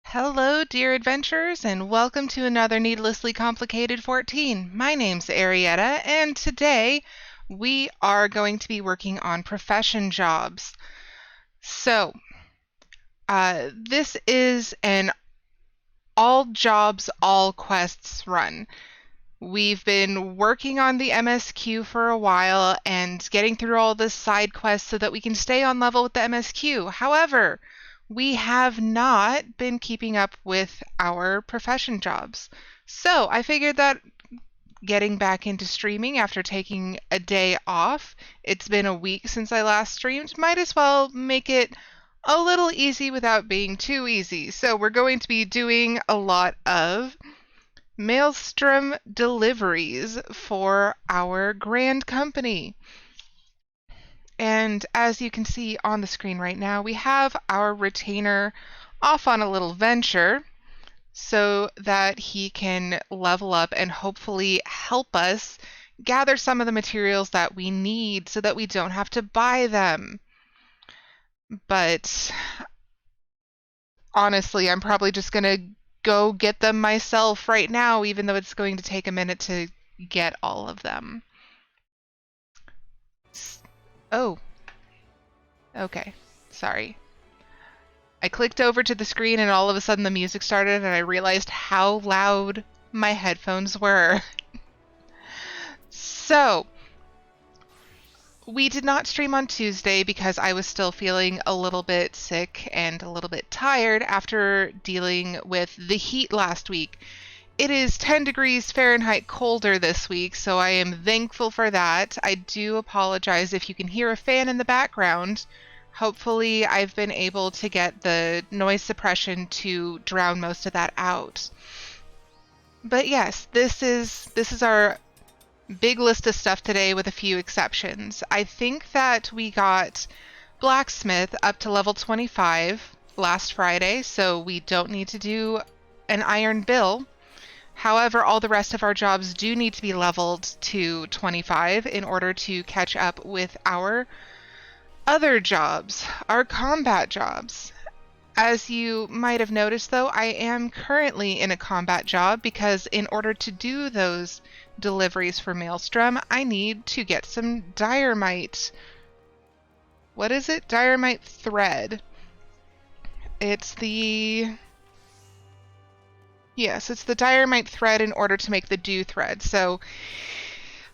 Hello, dear adventurers, and welcome to another Needlessly Complicated 14. My name's Arietta, and today we are going to be working on profession jobs. So, this is an all jobs, all quests run. We've been working on the MSQ for a while and getting through all the side quests so that we can stay on level with the MSQ. However, we have not been keeping up with our profession jobs. So I figured that getting back into streaming after taking a day off, it's been a week since I last streamed, might as well make it a little easy without being too easy. So we're going to be doing a lot of Maelstrom Deliveries for our grand company. And as you can see on the screen right now, we have our retainer off on a little venture so that he can level up and hopefully help us gather some of the materials that we need so that we don't have to buy them. But honestly, I'm probably just going to go get them myself right now, even though it's going to take a minute to get all of them. Oh, okay. Sorry. I clicked over to the screen and all of a sudden the music started and I realized how loud my headphones were. So, we did not stream on Tuesday because I was still feeling a little bit sick and a little bit tired after dealing with the heat last week. It is 10 degrees Fahrenheit colder this week, so I am thankful for that. I do apologize if you can hear a fan in the background. Hopefully, I've been able to get the noise suppression to drown most of that out. But yes, this is our big list of stuff today with a few exceptions. I think that we got blacksmith up to level 25 last Friday, so we don't need to do an iron bill. However, all the rest of our jobs do need to be leveled to 25 in order to catch up with our other jobs, our combat jobs. As you might have noticed, though, I am currently in a combat job because in order to do those deliveries for Maelstrom, I need to get some dynamite. What is it? Dynamite thread. It's the... Yes, it's the dynamite thread in order to make the dew thread. So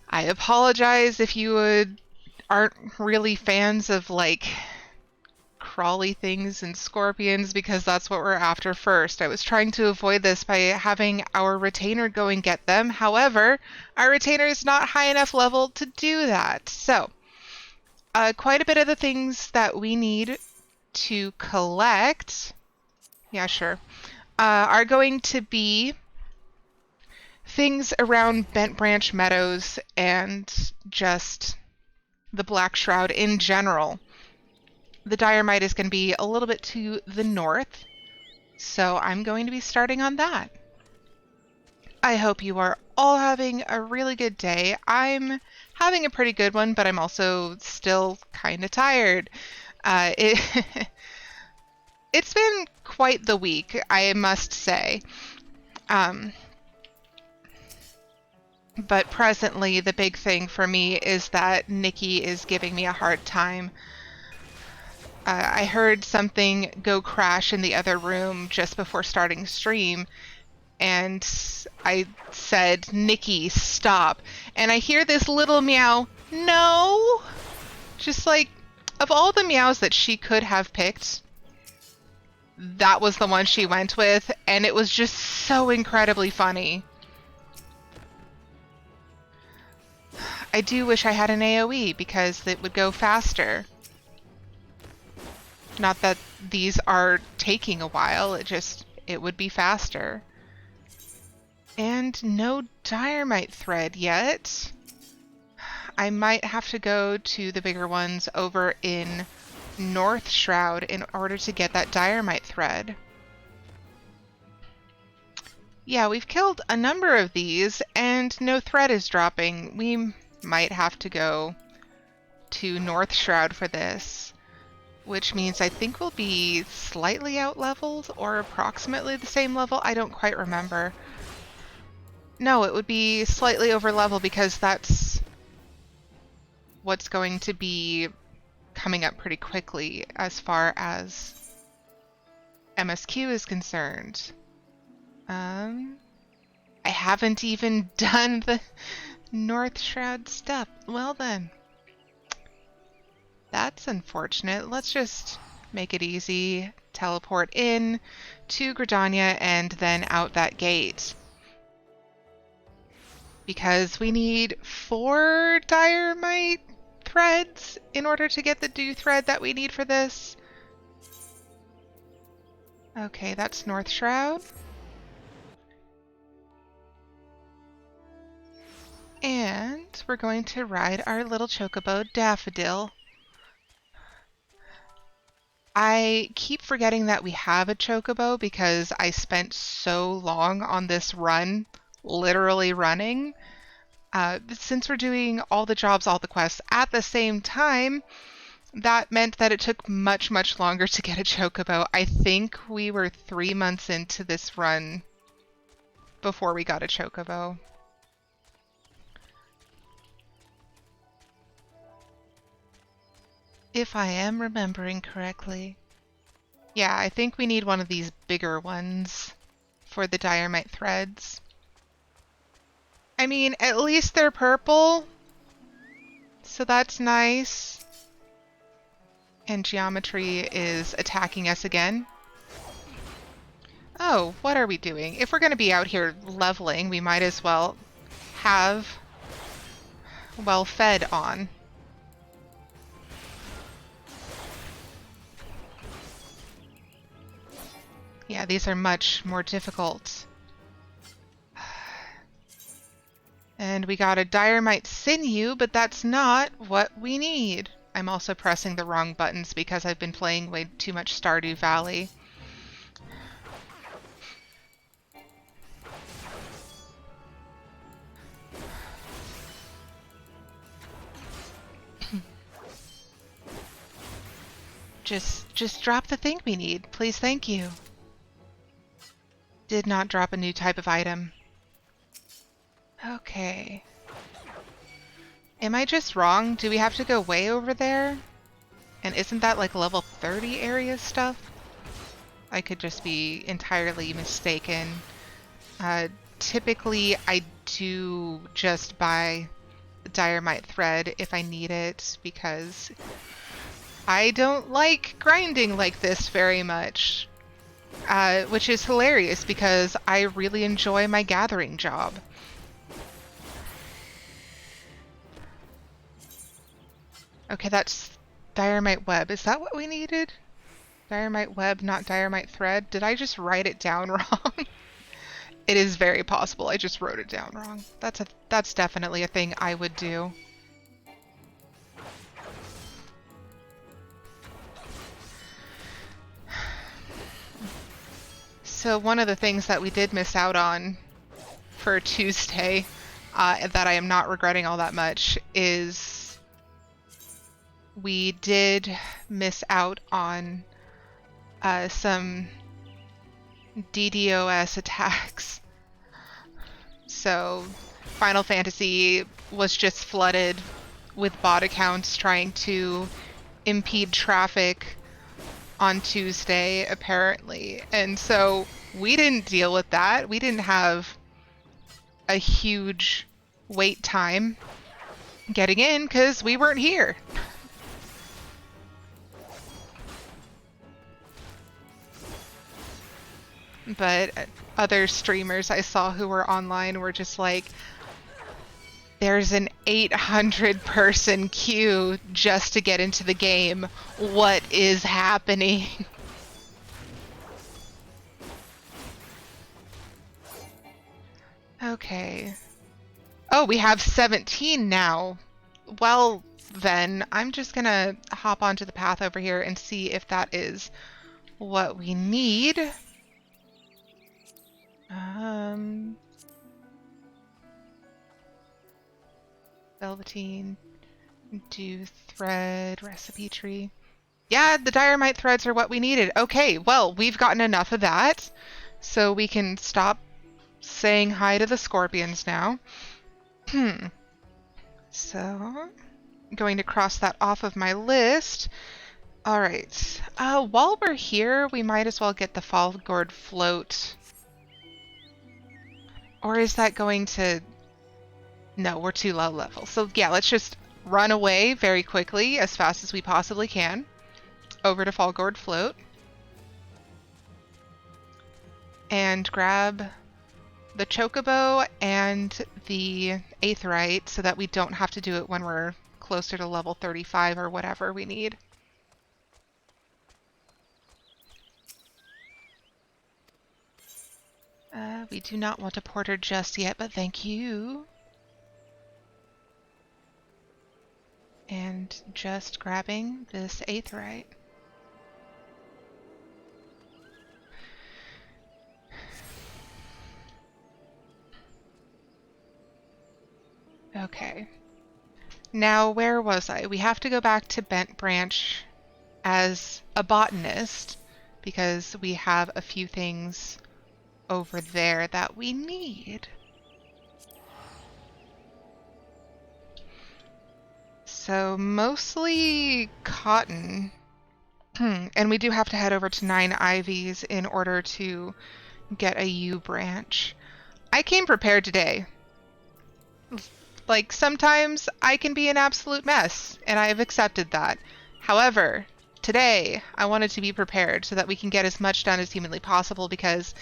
I apologize if you aren't really fans of like crawly things and scorpions because that's what we're after first. I was trying to avoid this by having our retainer go and get them. However, our retainer is not high enough level to do that. So quite a bit of the things that we need to collect, yeah, sure, are going to be things around Bent Branch Meadows and just the Black Shroud in general. The diorite is going to be a little bit to the north, so I'm going to be starting on that. I hope you are all having a really good day. I'm having a pretty good one, but I'm also still kind of tired. It's been quite the week, I must say. But presently, the big thing for me is that Nikki is giving me a hard time. I heard something go crash in the other room just before starting stream, and I said, Nikki, stop. And I hear this little meow, no! Just like, of all the meows that she could have picked, that was the one she went with, and it was just so incredibly funny. I do wish I had an AoE because it would go faster. Not that these are taking a while, it would be faster. And no dynamite thread yet. I might have to go to the bigger ones over in North Shroud in order to get that dynamite thread. Yeah, we've killed a number of these and no thread is dropping. We might have to go to North Shroud for this. which means I think we'll be slightly out-leveled or approximately the same level. I don't quite remember. No, it would be slightly over-level because that's what's going to be coming up pretty quickly as far as MSQ is concerned. I haven't even done the North Shroud step. Well then. That's unfortunate. Let's just make it easy. Teleport in to Gridania and then out that gate. Because we need 4 Diorite threads in order to get the dew thread that we need for this. Okay, that's North Shroud. And we're going to ride our little chocobo, Daffodil. I keep forgetting that we have a chocobo because I spent so long on this run, literally running. Since we're doing all the jobs, all the quests at the same time, that meant that it took much, much longer to get a chocobo. I think we were 3 months into this run before we got a chocobo. If I am remembering correctly. Yeah, I think we need one of these bigger ones for the diorite threads. I mean, at least they're purple, so that's nice. And geometry is attacking us again. Oh, what are we doing? If we're going to be out here leveling, we might as well have well fed on. Yeah, these are much more difficult. And we got a diorite sinew, but that's not what we need. I'm also pressing the wrong buttons because I've been playing way too much Stardew Valley. Just drop the thing we need. Please, thank you. Did not drop a new type of item. Okay. Am I just wrong? Do we have to go way over there? And isn't that like level 30 area stuff? I could just be entirely mistaken. Typically, I do just buy the diorite thread if I need it because I don't like grinding like this very much. Which is hilarious because I really enjoy my gathering job. Okay, that's diorite web. Is that what we needed? Diorite web, not diorite thread? Did I just write it down wrong? It is very possible I just wrote it down wrong. That's definitely a thing I would do. So one of the things that we did miss out on for Tuesday, that I am not regretting all that much, is we did miss out on some DDoS attacks. So Final Fantasy was just flooded with bot accounts trying to impede traffic on Tuesday, apparently. And so we didn't deal with that. We didn't have a huge wait time getting in because we weren't here. But other streamers I saw who were online were just like, there's an 800-person queue just to get into the game. What is happening? Okay. Oh, we have 17 now. Well, then, I'm just gonna hop onto the path over here and see if that is what we need. Velveteen, dew thread, recipe tree. Yeah, the diorite threads are what we needed. Okay, well, we've gotten enough of that, so we can stop saying hi to the scorpions now. So, I'm going to cross that off of my list. All right. While we're here, we might as well get the Fallgourd float. Or is that going to... No, we're too low level. So yeah, let's just run away very quickly, as fast as we possibly can, over to Fallgourd float. And grab the chocobo and the aetheryte so that we don't have to do it when we're closer to level 35 or whatever we need. We do not want a porter just yet, but thank you. And just grabbing this aetheryte. Okay. Now, where was I? We have to go back to Bent Branch as a botanist because we have a few things over there that we need. So mostly cotton. And we do have to head over to 9 Ivies in order to get a U branch. I came prepared today. Like, sometimes I can be an absolute mess, and I have accepted that. However, today I wanted to be prepared so that we can get as much done as humanly possible because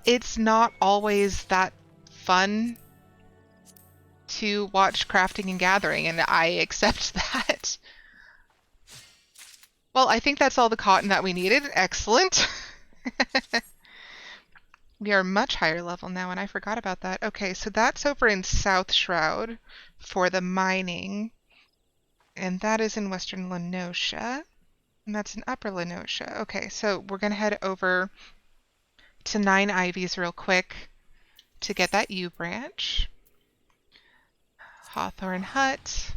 it's not always that fun to watch crafting and gathering, and I accept that. Well, I think that's all the cotton that we needed. Excellent. We are much higher level now, and I forgot about that. Okay, so that's over in South Shroud for the mining, and that is in Western Lenosha, and that's in Upper Lenosha. Okay, so we're going to head over to 9 Ivies real quick to get that U branch. Hawthorne Hut.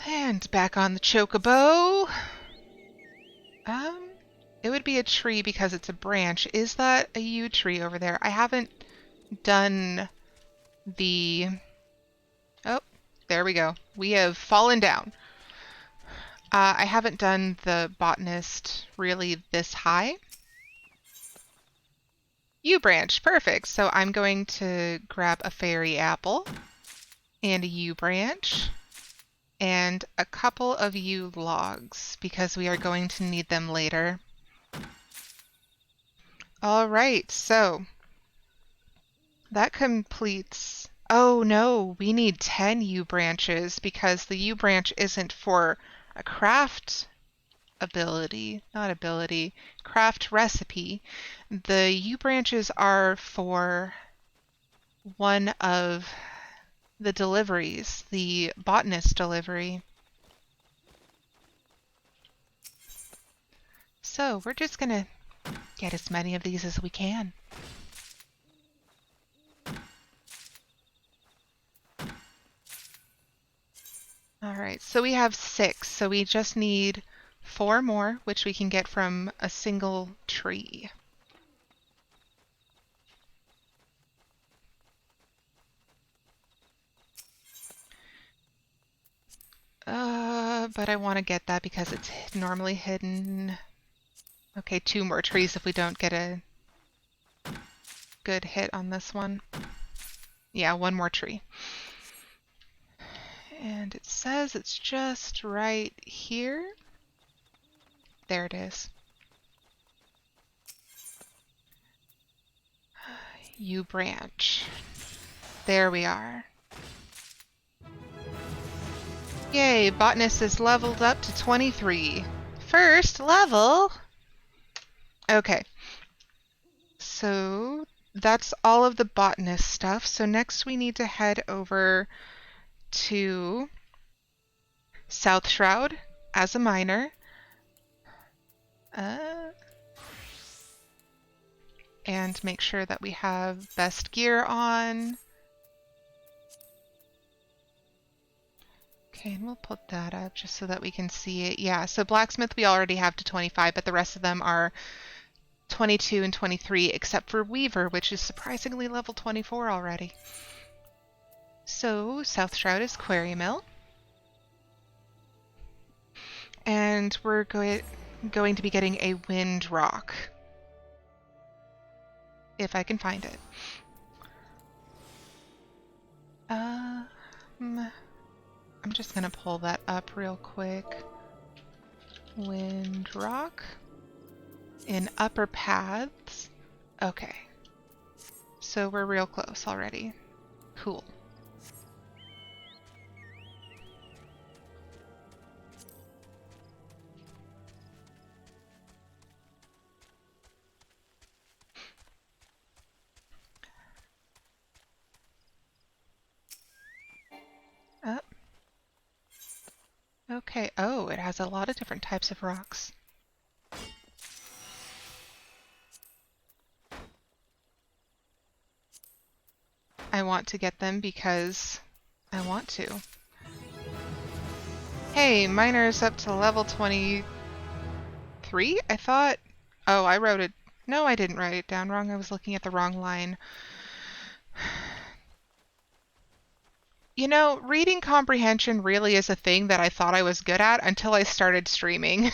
And back on the chocobo. It would be a tree because it's a branch. Is that a yew tree over there? I haven't done the... Oh, there we go. We have fallen down. I haven't done the botanist really this high. Yew branch, perfect. So I'm going to grab a fairy apple and a yew branch and a couple of yew logs because we are going to need them later. All right, so that completes... Oh no, we need 10 yew branches because the yew branch isn't for a craft ability, not ability, craft recipe. The yew branches are for one of the deliveries, the botanist delivery. So we're just gonna get as many of these as we can. All right, so we have 6, so we just need 4 more, which we can get from a single tree. But I want to get that because it's normally hidden. Okay, 2 more trees if we don't get a good hit on this one. Yeah, 1 more tree. And it says it's just right here. There it is. U branch. There we are. Yay, botanist is leveled up to 23. First level! Okay. So that's all of the botanist stuff. So next we need to head over to South Shroud as a miner. and make sure that we have best gear on. Okay, and we'll put that up just so that we can see it. Yeah, so blacksmith we already have to 25, but the rest of them are 22 and 23, except for weaver, which is surprisingly level 24 already. So South Shroud is quarry mill. And we're going to be getting a wind rock. If I can find it. I'm just gonna pull that up real quick. Wind rock. In upper paths. Okay. So we're real close already. Cool. Okay. Oh, it has a lot of different types of rocks. I want to get them because I want to. Hey, miner's up to level 23? I thought... Oh, I wrote it... No, I didn't write it down wrong. I was looking at the wrong line. You know, reading comprehension really is a thing that I thought I was good at until I started streaming.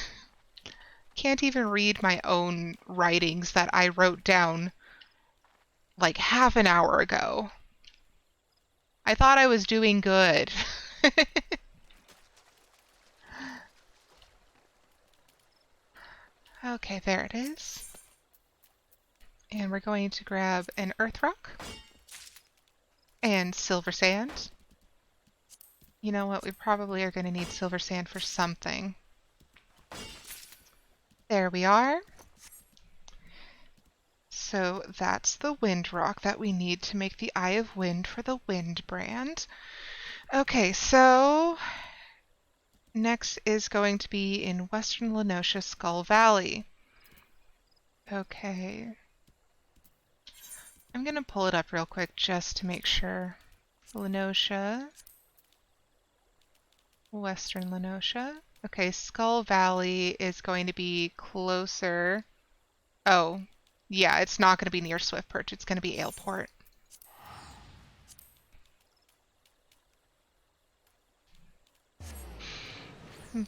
Can't even read my own writings that I wrote down like half an hour ago. I thought I was doing good. Okay, there it is. And we're going to grab an earth rock and silver sand. You know what? We probably are going to need silver sand for something. There we are. So that's the wind rock that we need to make the Eye of Wind for the wind brand. Okay, so next is going to be in Western Lenosha, Skull Valley. Okay. I'm going to pull it up real quick just to make sure. Lenosha. Western Lenosha. Okay, Skull Valley is going to be closer. Oh, yeah, it's not going to be near Swift Perch. It's going to be Aleport.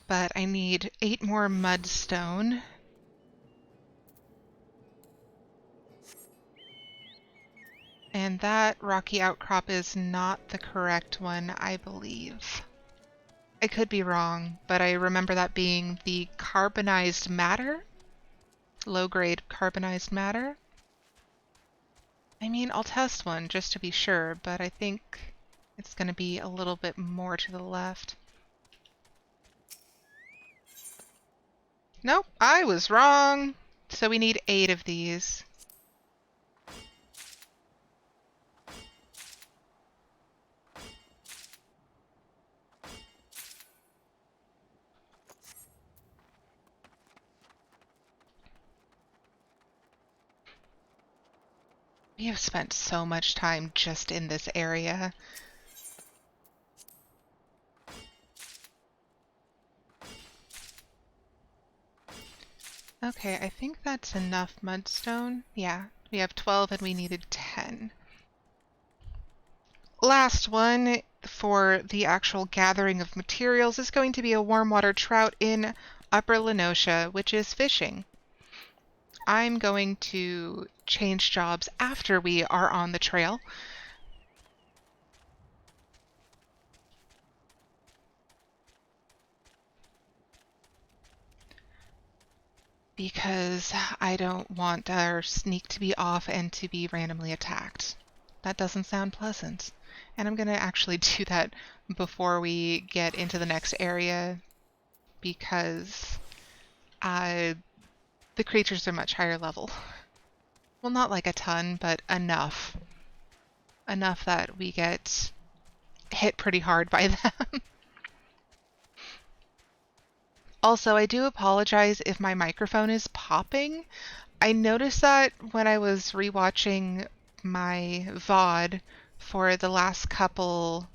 But I need 8 more mudstone. And that rocky outcrop is not the correct one, I believe. I could be wrong, but I remember that being the carbonized matter. Low-grade carbonized matter. I mean, I'll test one just to be sure, but I think it's going to be a little bit more to the left. Nope, I was wrong. So we need 8 of these. We have spent so much time just in this area. Okay, I think that's enough mudstone. Yeah, we have 12 and we needed 10. Last one for the actual gathering of materials is going to be a warm water trout in Upper Lenosha, which is fishing. I'm going to change jobs after we are on the trail. Because I don't want our sneak to be off and to be randomly attacked. That doesn't sound pleasant. And I'm going to actually do that before we get into the next area because the creatures are much higher level. Well, not like a ton, but enough. Enough that we get hit pretty hard by them. Also, I do apologize if my microphone is popping. I noticed that when I was rewatching my VOD for the last couple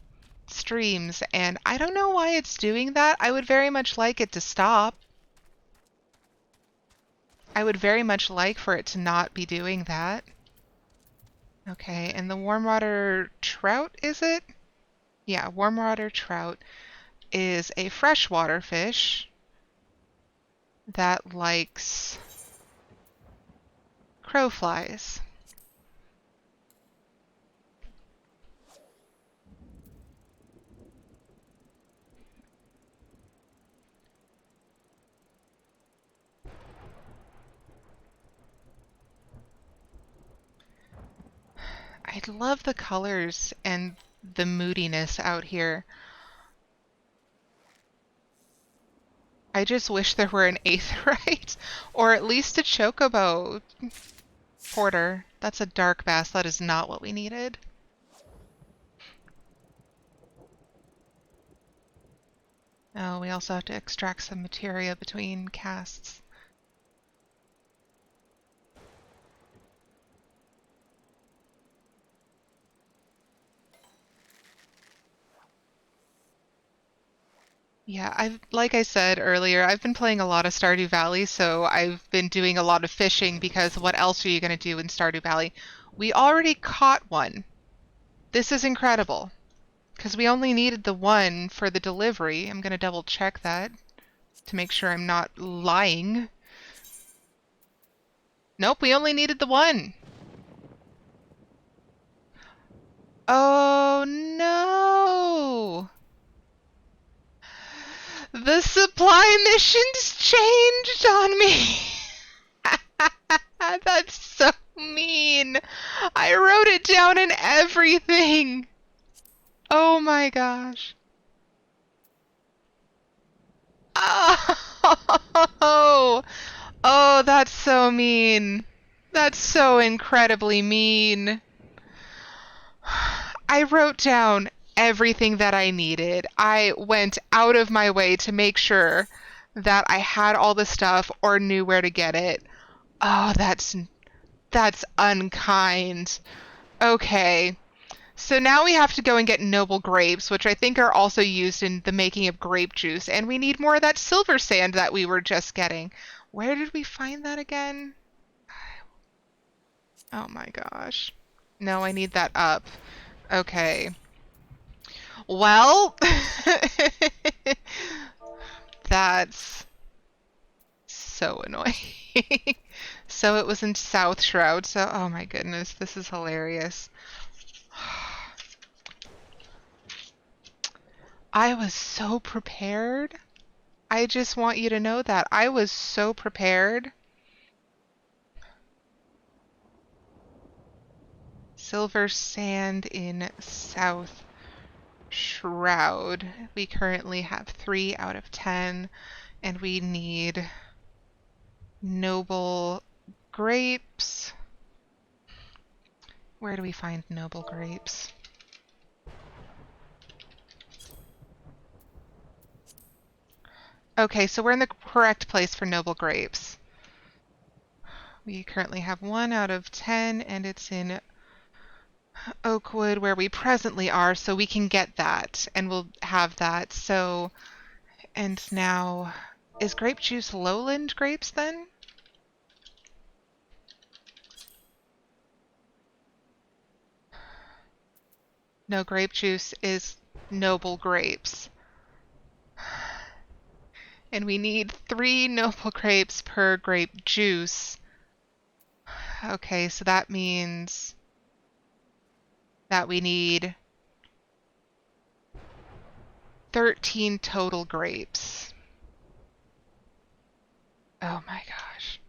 streams, and I don't know why it's doing that. I would very much like it to stop. I would very much like for it to not be doing that. Okay, and the warm water trout, is it? Yeah, warm water trout is a freshwater fish that likes crowflies. I love the colors and the moodiness out here. I just wish there were an aetheryte or at least a chocobo porter. That's a dark bass. That is not what we needed. Oh, we also have to extract some materia between casts. Yeah, like I said earlier, I've been playing a lot of Stardew Valley, so I've been doing a lot of fishing because what else are you going to do in Stardew Valley? We already caught one. This is incredible because we only needed the one for the delivery. I'm going to double check that to make sure I'm not lying. Nope, we only needed the one. Oh no! The supply missions changed on me! That's so mean. I wrote it down and everything. Oh my gosh. Oh, oh, that's so mean. That's so incredibly mean. I wrote down everything that I needed. I went out of my way to make sure that I had all the stuff or knew where to get it. Oh, that's unkind. Okay. So now we have to go and get noble grapes, which I think are also used in the making of grape juice, and we need more of that silver sand that we were just getting. Where did we find that again? Oh my gosh. No, I need that up. Okay. Well, that's so annoying. So it was in South Shroud, so oh my goodness, this is hilarious. I was so prepared. I just want you to know that. I was so prepared. Silver sand in South Shroud. We currently have 3 out of 10, and we need noble grapes. Where do we find noble grapes? Okay, so we're in the correct place for noble grapes. We currently have 1 out of 10, and it's in Oakwood where we presently are, so we can get that, and we'll have that. So, and now, is grape juice lowland grapes then? No, grape juice is noble grapes. And we need 3 noble grapes per grape juice. Okay, so that means that we need 13 total grapes. Oh my gosh.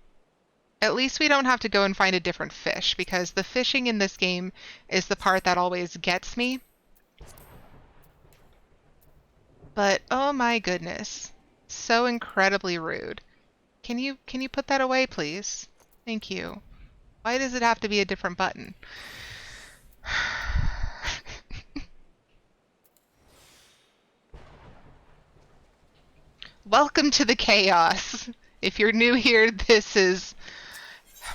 At least we don't have to go and find a different fish, because the fishing in this game is the part that always gets me. But oh my goodness. So incredibly rude. Can you put that away, please? Thank you. Why does it have to be a different button? Welcome to the chaos. If you're new here, this is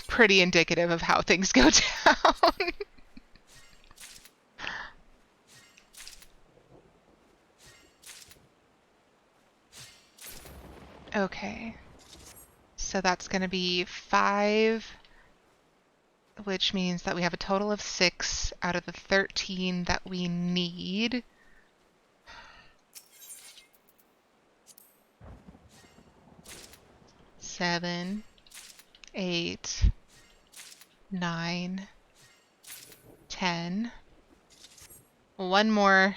pretty indicative of how things go down. Okay. So that's going to be 5, which means that we have a total of 6 out of the 13 that we need. Seven, 8, 9, 10. One more.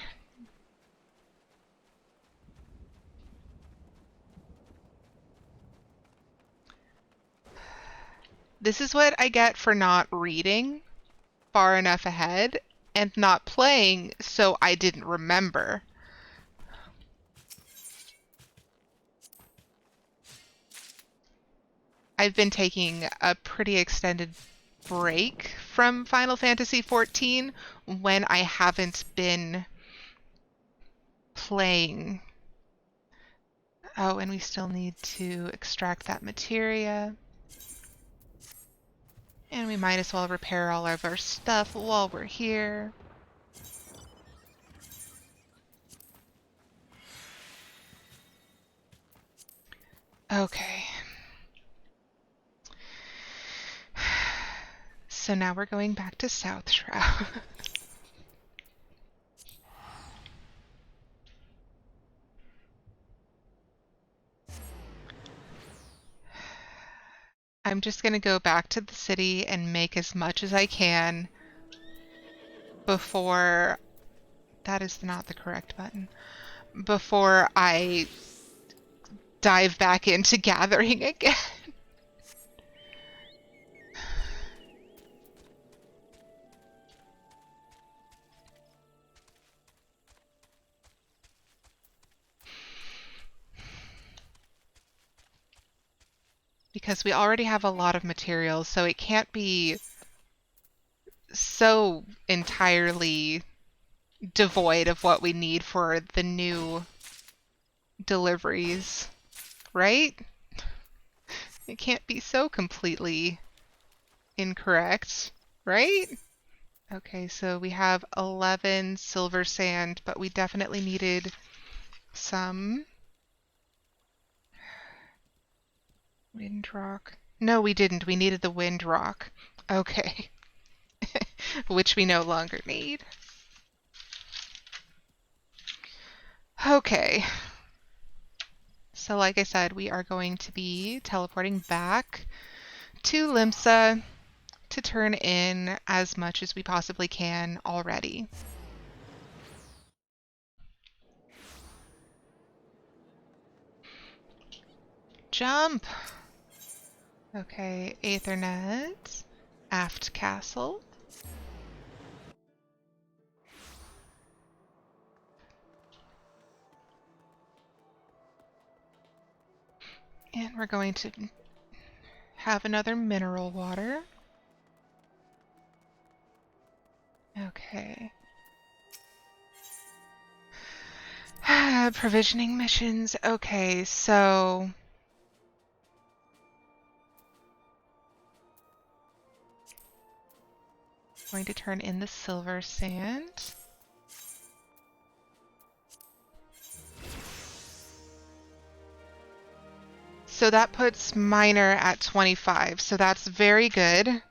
This is what I get for not reading far enough ahead and not playing, so I didn't remember. I've been taking a pretty extended break from Final Fantasy XIV when I haven't been playing. Oh, and we still need to extract that materia. And we might as well repair all of our stuff while we're here. Okay. So now we're going back to South Shroud. I'm just going to go back to the city and make as much as I can before... That is not the correct button. Before I dive back into gathering again. Because we already have a lot of materials, so it can't be so entirely devoid of what we need for the new deliveries, right? It can't be so completely incorrect, right? Okay, so we have 11 silver sand, but we definitely needed some wind rock. No, we didn't. We needed the wind rock. Okay. Which we no longer need. Okay. So like I said, we are going to be teleporting back to Limsa to turn in as much as we possibly can already. Jump! Okay, Aethernet, aft castle. And we're going to have another mineral water. Okay. Provisioning missions. Okay, so... going to turn in the silver sand. So that puts miner at 25, so that's very good.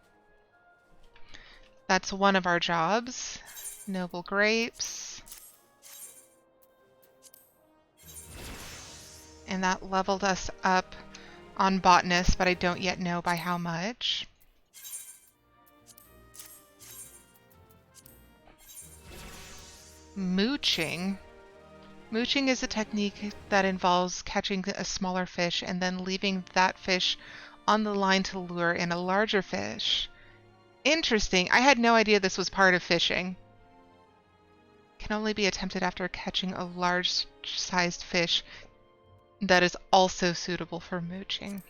That's one of our jobs. Noble grapes. And that leveled us up on botanist, but I don't yet know by how much. Mooching. Mooching is a technique that involves catching a smaller fish and then leaving that fish on the line to lure in a larger fish. Interesting. I had no idea this was part of fishing. Can only be attempted after catching a large-sized fish that is also suitable for mooching.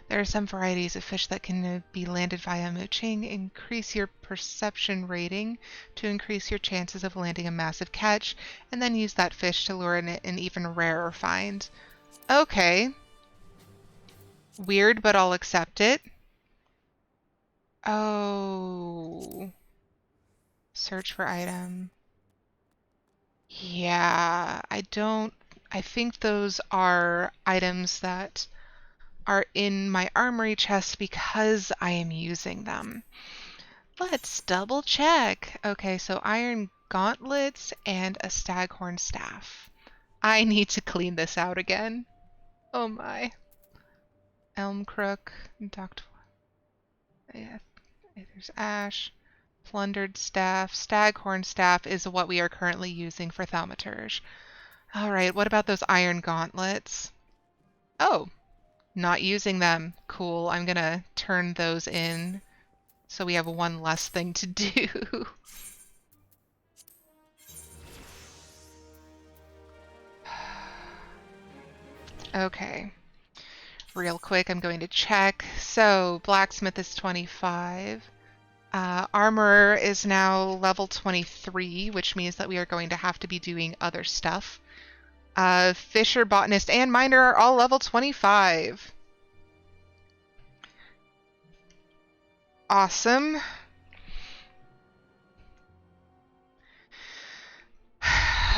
There are some varieties of fish that can be landed via mooching. Increase your perception rating to increase your chances of landing a massive catch, and then use that fish to lure in an even rarer find. Okay. Weird, but I'll accept it. Oh. Search for item. Yeah, I think those are items that are in my armory chest because I am using them. Let's double check. Okay, so iron gauntlets and a staghorn staff. I need to clean this out again. Oh my. Elm crook, duct. Yeah, there's ash. Plundered staff. Staghorn staff is what we are currently using for thaumaturge. Alright, what about those iron gauntlets? Oh, not using them. Cool, I'm gonna turn those in so we have one less thing to do. Okay. Real quick, I'm going to check. So, blacksmith is 25. Armor is now level 23, which means that we are going to have to be doing other stuff. Fisher, botanist, and miner are all level 25. Awesome.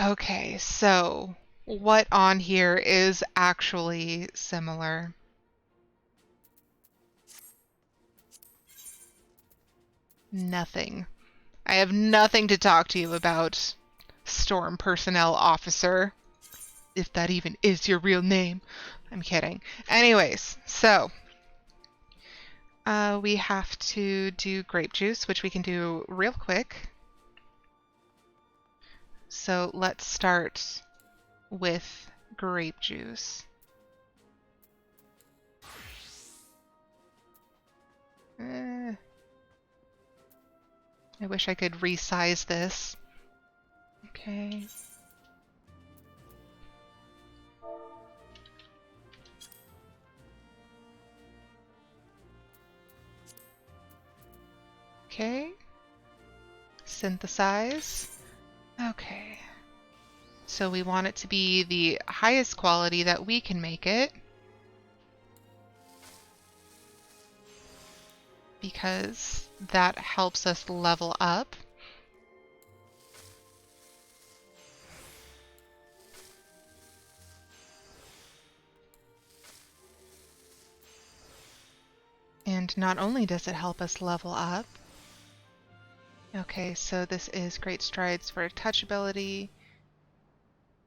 Okay, so what on here is actually similar? Nothing. I have nothing to talk to you about, Storm Personnel Officer. If that even is your real name. I'm kidding. Anyways, so we have to do grape juice, which we can do real quick. So let's start with grape juice. I wish I could resize this. Okay. Okay. Synthesize. Okay. So we want it to be the highest quality that we can make it. Because that helps us level up. And not only does it help us level up. Okay, so this is great strides for touchability.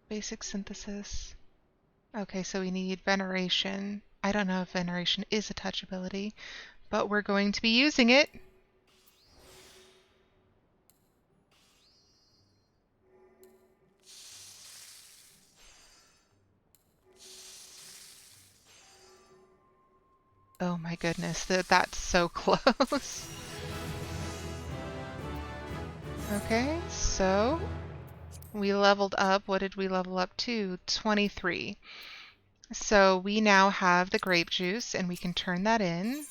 Basic synthesis. Okay, so we need veneration. I don't know if veneration is a touchability, but we're going to be using it. Oh my goodness, that's so close. Okay, so we leveled up. What did we level up to? 23. So we now have the grape juice, and we can turn that in.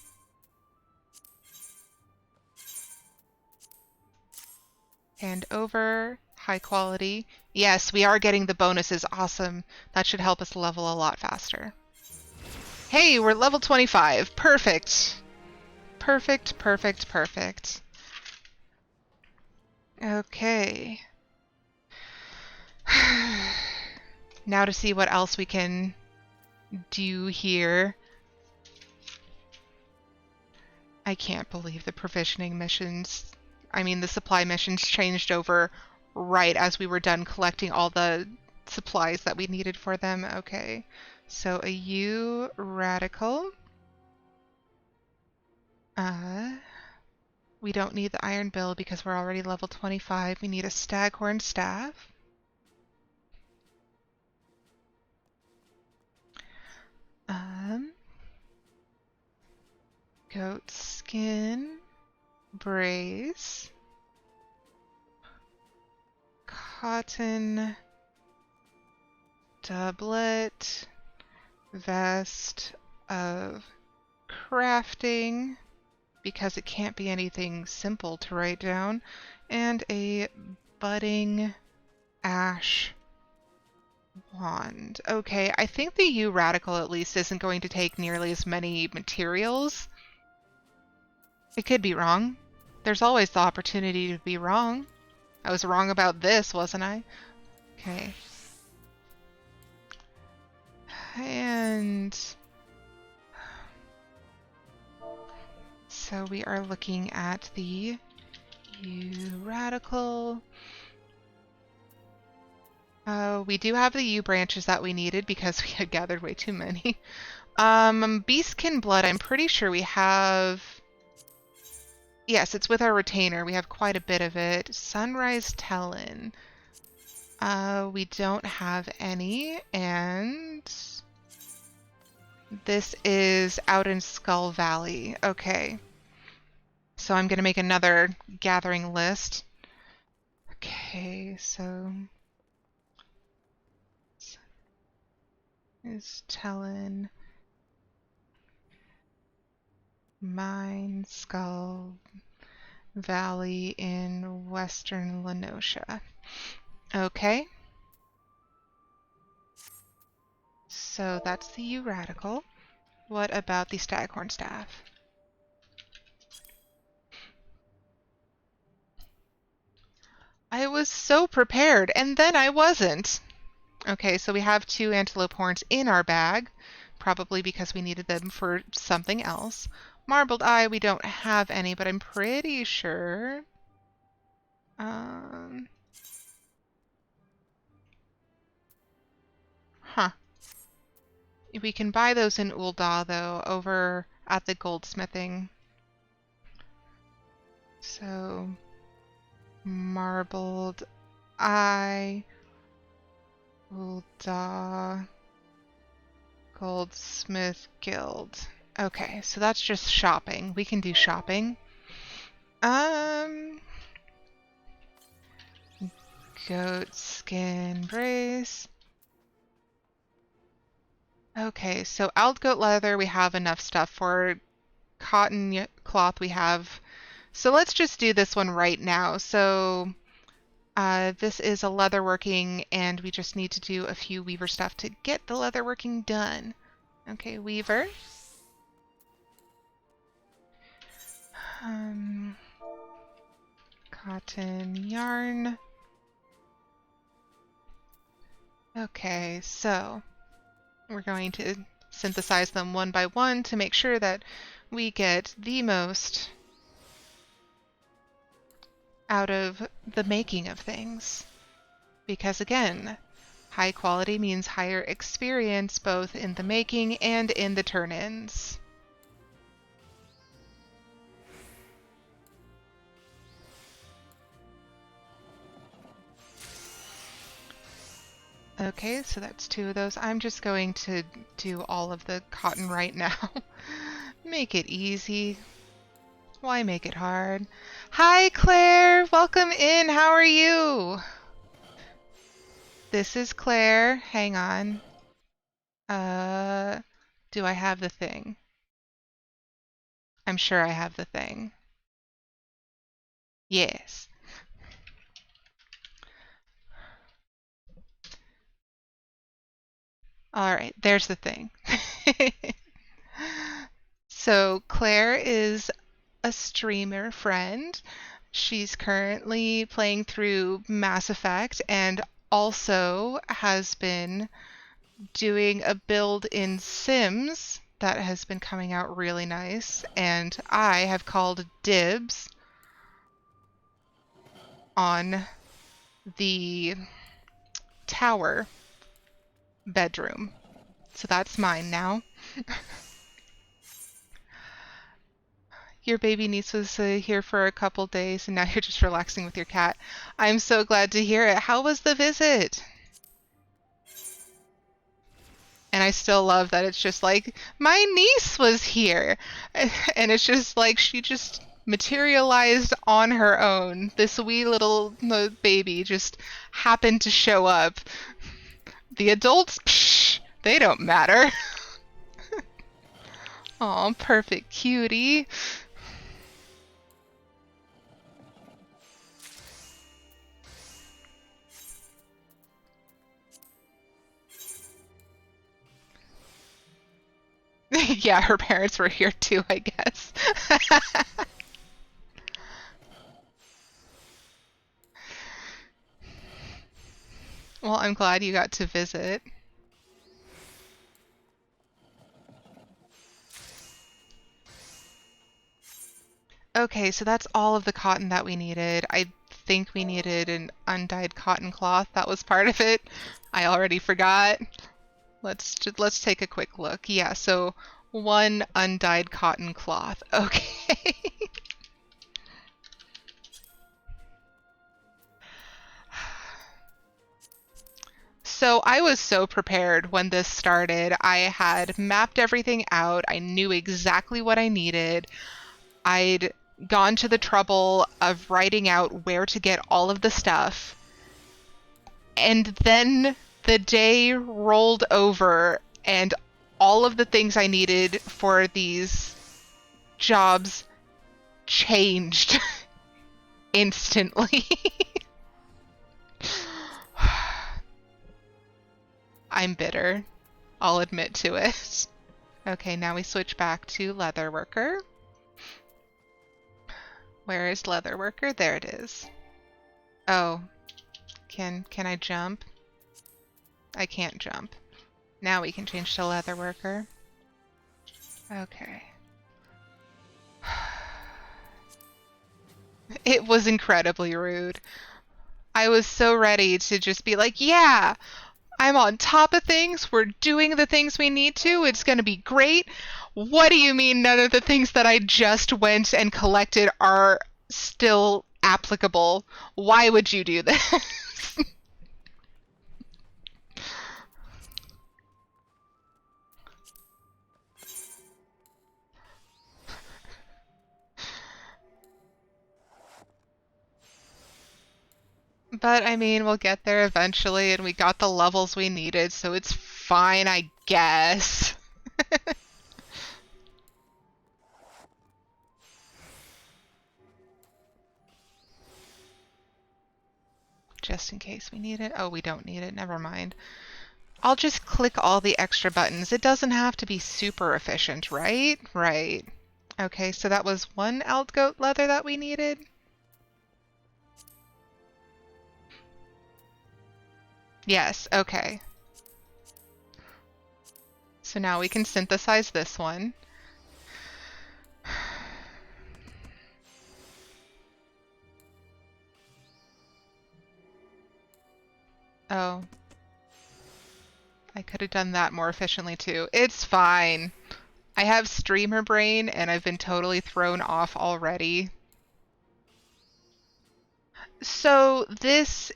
And over, high quality. Yes, we are getting the bonuses. Awesome. That should help us level a lot faster. Hey, we're level 25. Perfect. Perfect, perfect, perfect. Okay. Now to see what else we can do here. I can't believe the provisioning missions, the supply missions changed over right as we were done collecting all the supplies that we needed for them. Okay, so a U radical. We don't need the iron bill because we're already level 25. We need a staghorn staff. Goat skin, brace, cotton, doublet, vest of crafting, because it can't be anything simple to write down, and a budding ash wand. Okay, I think the U radical at least isn't going to take nearly as many materials. It could be wrong. There's always the opportunity to be wrong. I was wrong about this, wasn't I? Okay. And so we are looking at the U radical. We do have the U branches that we needed because we had gathered way too many. Beastkin blood, I'm pretty sure we have... Yes, it's with our retainer. We have quite a bit of it. Sunrise Talon. We don't have any, and this is out in Skull Valley. Okay. So I'm going to make another gathering list. Okay, so... is Talon... Mine, Skull Valley in western Lenosha. Okay. So that's the U radical. What about the Staghorn Staff? I was so prepared, and then I wasn't. Okay, so we have 2 antelope horns in our bag, probably because we needed them for something else. Marbled eye, we don't have any, but I'm pretty sure... Huh. We can buy those in Ul'dah, though, over at the goldsmithing. So... Marbled eye... Ul'dah... Goldsmith Guild. Okay, so that's just shopping. We can do shopping. Goat skin brace. Okay, so Aldgoat leather we have enough stuff for. Cotton cloth we have. So let's just do this one right now. So this is a leatherworking, and we just need to do a few weaver stuff to get the leatherworking done. Okay, weaver. Cotton yarn. Okay, so we're going to synthesize them one by one to make sure that we get the most out of the making of things. Because again, high quality means higher experience both in the making and in the turn-ins. Okay, so that's 2 of those. I'm just going to do all of the cotton right now. Make it easy. Why make it hard? Hi, Claire! Welcome in! How are you? This is Claire. Hang on. Do I have the thing? I'm sure I have the thing. Yes. All right, there's the thing. So Claire is a streamer friend. She's currently playing through Mass Effect and also has been doing a build in Sims that has been coming out really nice, and I have called dibs on the tower bedroom. So that's mine now. Your baby niece was here for a couple days, and now you're just relaxing with your cat. I'm so glad to hear it. How was the visit? And I still love that it's just like, my niece was here. And it's just like she just materialized on her own. This wee little baby just happened to show up. The adults, psh, they don't matter. Aw, perfect cutie. Yeah, her parents were here too, I guess. Well, I'm glad you got to visit. Okay, so that's all of the cotton that we needed. I think we needed an undyed cotton cloth. That was part of it. I already forgot. Let's take a quick look. Yeah, so one undyed cotton cloth. Okay. So I was so prepared when this started. I had mapped everything out. I knew exactly what I needed. I'd gone to the trouble of writing out where to get all of the stuff. And then the day rolled over and all of the things I needed for these jobs changed instantly. I'm bitter. I'll admit to it. Okay, now we switch back to leather worker. Where is leather worker? There it is. Oh, can I jump? I can't jump. Now we can change to leather worker. Okay. It was incredibly rude. I was so ready to just be like, yeah, I'm on top of things. We're doing the things we need to. It's going to be great. What do you mean none of the things that I just went and collected are still applicable? Why would you do this? But I mean, we'll get there eventually, and we got the levels we needed, so it's fine, I guess. Just in case we need it. Oh, we don't need it. Never mind. I'll just click all the extra buttons. It doesn't have to be super efficient, right? Right. Okay, so that was one Aldgoat leather that we needed. Yes, okay. So now we can synthesize this one. Oh. I could have done that more efficiently too. It's fine. I have streamer brain and I've been totally thrown off already. So this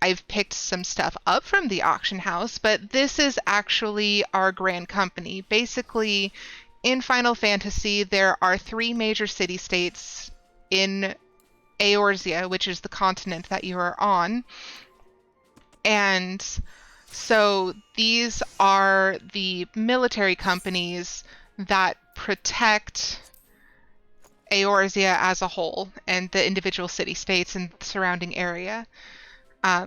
I've picked some stuff up from the auction house, but this is actually our grand company. Basically, in Final Fantasy, there are 3 major city-states in Eorzea, which is the continent that you are on. And so these are the military companies that protect Eorzea as a whole and the individual city-states and the surrounding area.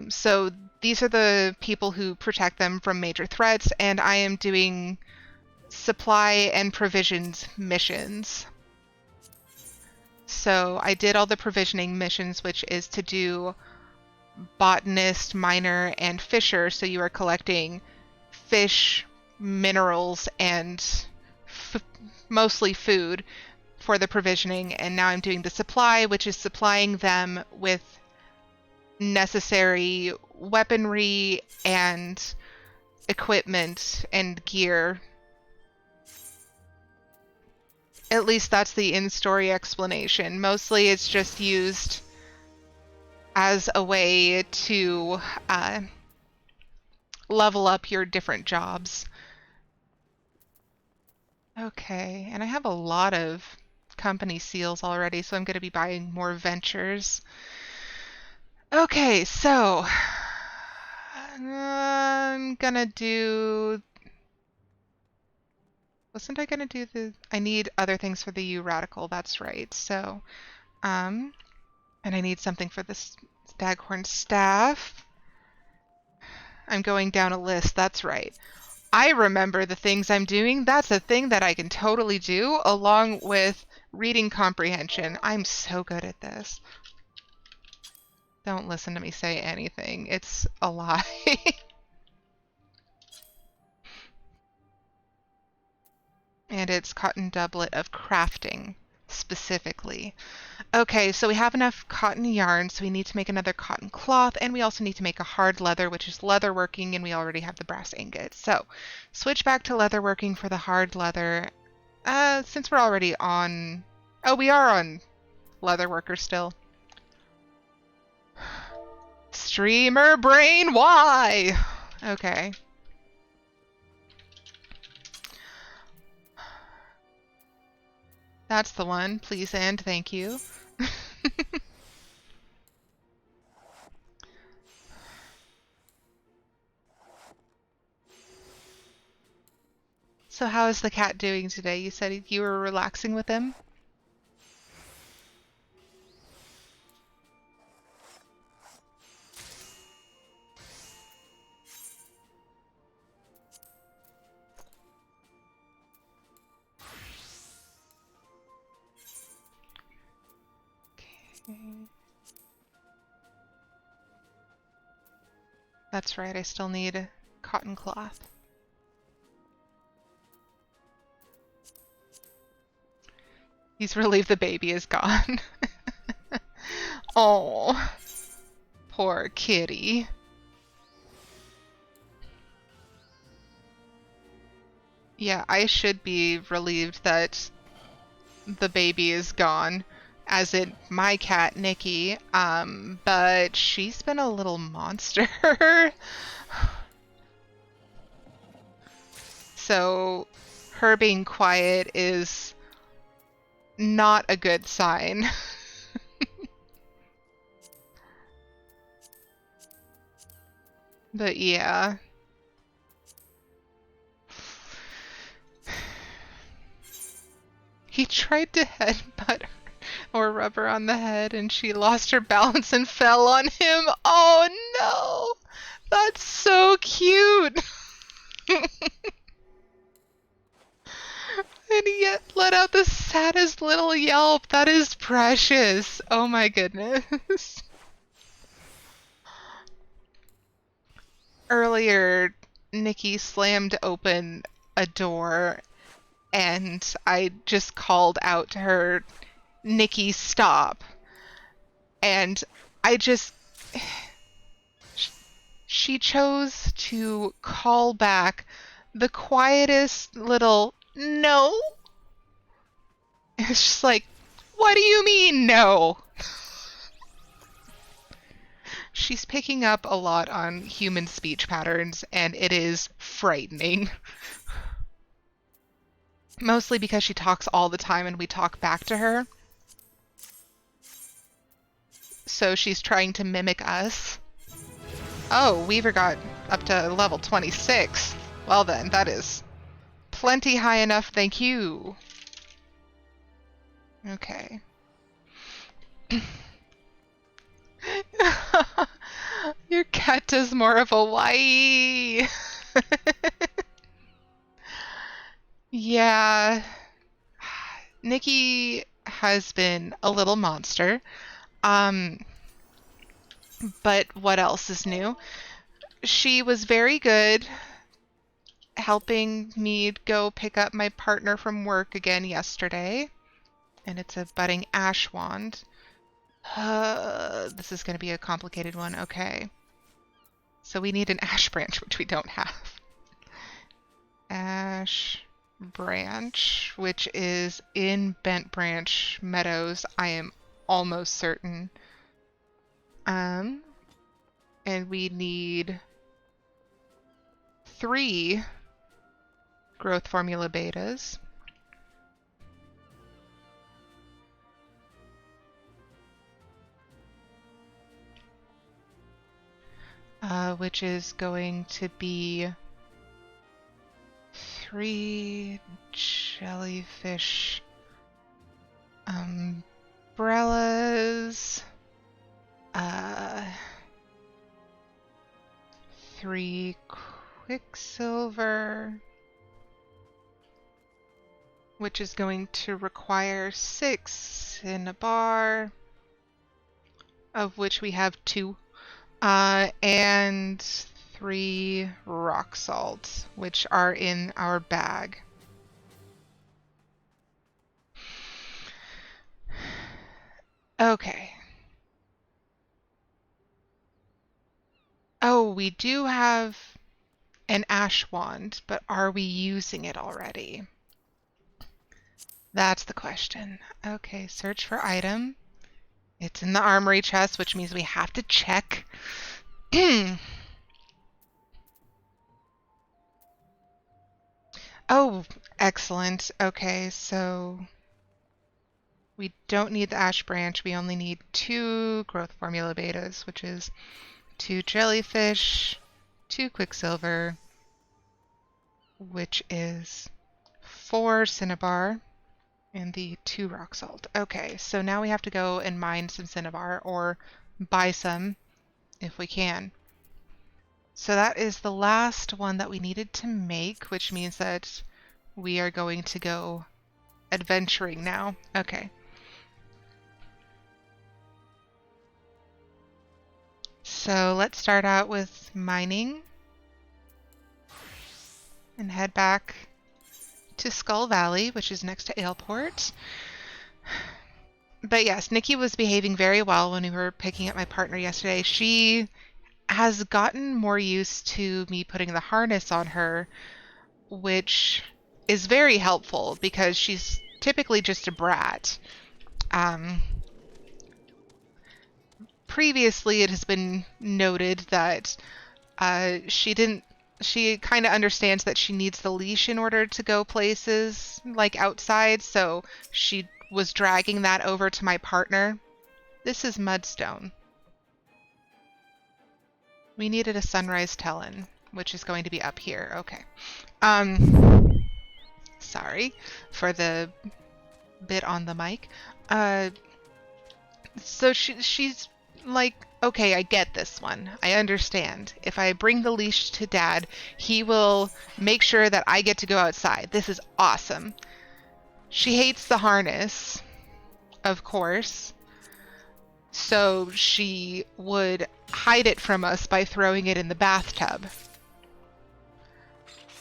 So these are the people who protect them from major threats, and I am doing supply and provisions missions. So I did all the provisioning missions, which is to do botanist, miner, and fisher. So you are collecting fish, minerals, and mostly food for the provisioning. And now I'm doing the supply, which is supplying them with necessary weaponry and equipment and gear. At least that's the in-story explanation. Mostly it's just used as a way to level up your different jobs. Okay, and I have a lot of company seals already, so I'm going to be buying more ventures. Okay, so I'm gonna do... Wasn't I gonna do the... I need other things for the U radical, that's right. So, and I need something for this Staghorn staff. I'm going down a list, that's right. I remember the things I'm doing. That's a thing that I can totally do, along with reading comprehension. I'm so good at this. Don't listen to me say anything. It's a lie. And it's cotton doublet of crafting, specifically. Okay, so we have enough cotton yarn, so we need to make another cotton cloth, and we also need to make a hard leather, which is leather working, and we already have the brass ingot. So, switch back to leather working for the hard leather. Since we're already on... Oh, we are on leather worker still. Streamer brain, why? Okay. That's the one. Please and thank you. So how is the cat doing today? You said you were relaxing with him? Okay. That's right, I still need cotton cloth. He's relieved the baby is gone. Oh, poor kitty. Yeah, I should be relieved that the baby is gone, as in my cat, Nikki, but she's been a little monster. So her being quiet is not a good sign. But yeah. He tried to headbutt her or rub her on the head and she lost her balance and fell on him. Oh no! That's so cute! And he yet let out the saddest little yelp. That is precious. Oh my goodness. Earlier, Nikki slammed open a door and I just called out to her, Nikki, stop. And I just... She chose to call back the quietest little no. It's just like, what do you mean no? She's picking up a lot on human speech patterns, and it is frightening. Mostly because she talks all the time and we talk back to her. So she's trying to mimic us. Oh, Weaver got up to level 26. Well then, that is plenty high enough, thank you. Okay. Your cat does more of a why. Yeah. Nikki has been a little monster. But what else is new? She was very good helping me go pick up my partner from work again yesterday. And it's a budding ash wand. This is going to be a complicated one. Okay. So we need an ash branch, which we don't have. Ash branch, which is in Bent Branch Meadows, I am almost certain. And we need 3 growth formula betas. Which is going to be 3 jellyfish umbrellas, 3 quicksilver, which is going to require 6 in a bar, of which we have 2, and 3 rock salt, which are in our bag. Okay. Oh, we do have an ash wand, but are we using it already? That's the question. Okay, search for item. It's in the armory chest, which means we have to check. Oh, excellent. Okay, so we don't need the ash branch. We only need 2 growth formula betas, which is 2 jellyfish, 2 quicksilver, which is 4 cinnabar, and the 2 rock salt. Okay, so now we have to go and mine some cinnabar or buy some if we can. So that is the last one that we needed to make, which means that we are going to go adventuring now. Okay. So let's start out with mining and head back to Skull Valley, which is next to Aleport. But yes, Nikki was behaving very well when we were picking up my partner yesterday. She has gotten more used to me putting the harness on her, which is very helpful because she's typically just a brat. Previously, it has been noted that she kind of understands that she needs the leash in order to go places like outside, so she was dragging that over to my partner. This is Mudstone. We needed a sunrise Talon, which is going to be up here. Okay. Sorry for the bit on the mic. So she's like, okay, I get this one. I understand. If I bring the leash to Dad, he will make sure that I get to go outside. This is awesome. She hates the harness, of course. So she would hide it from us by throwing it in the bathtub.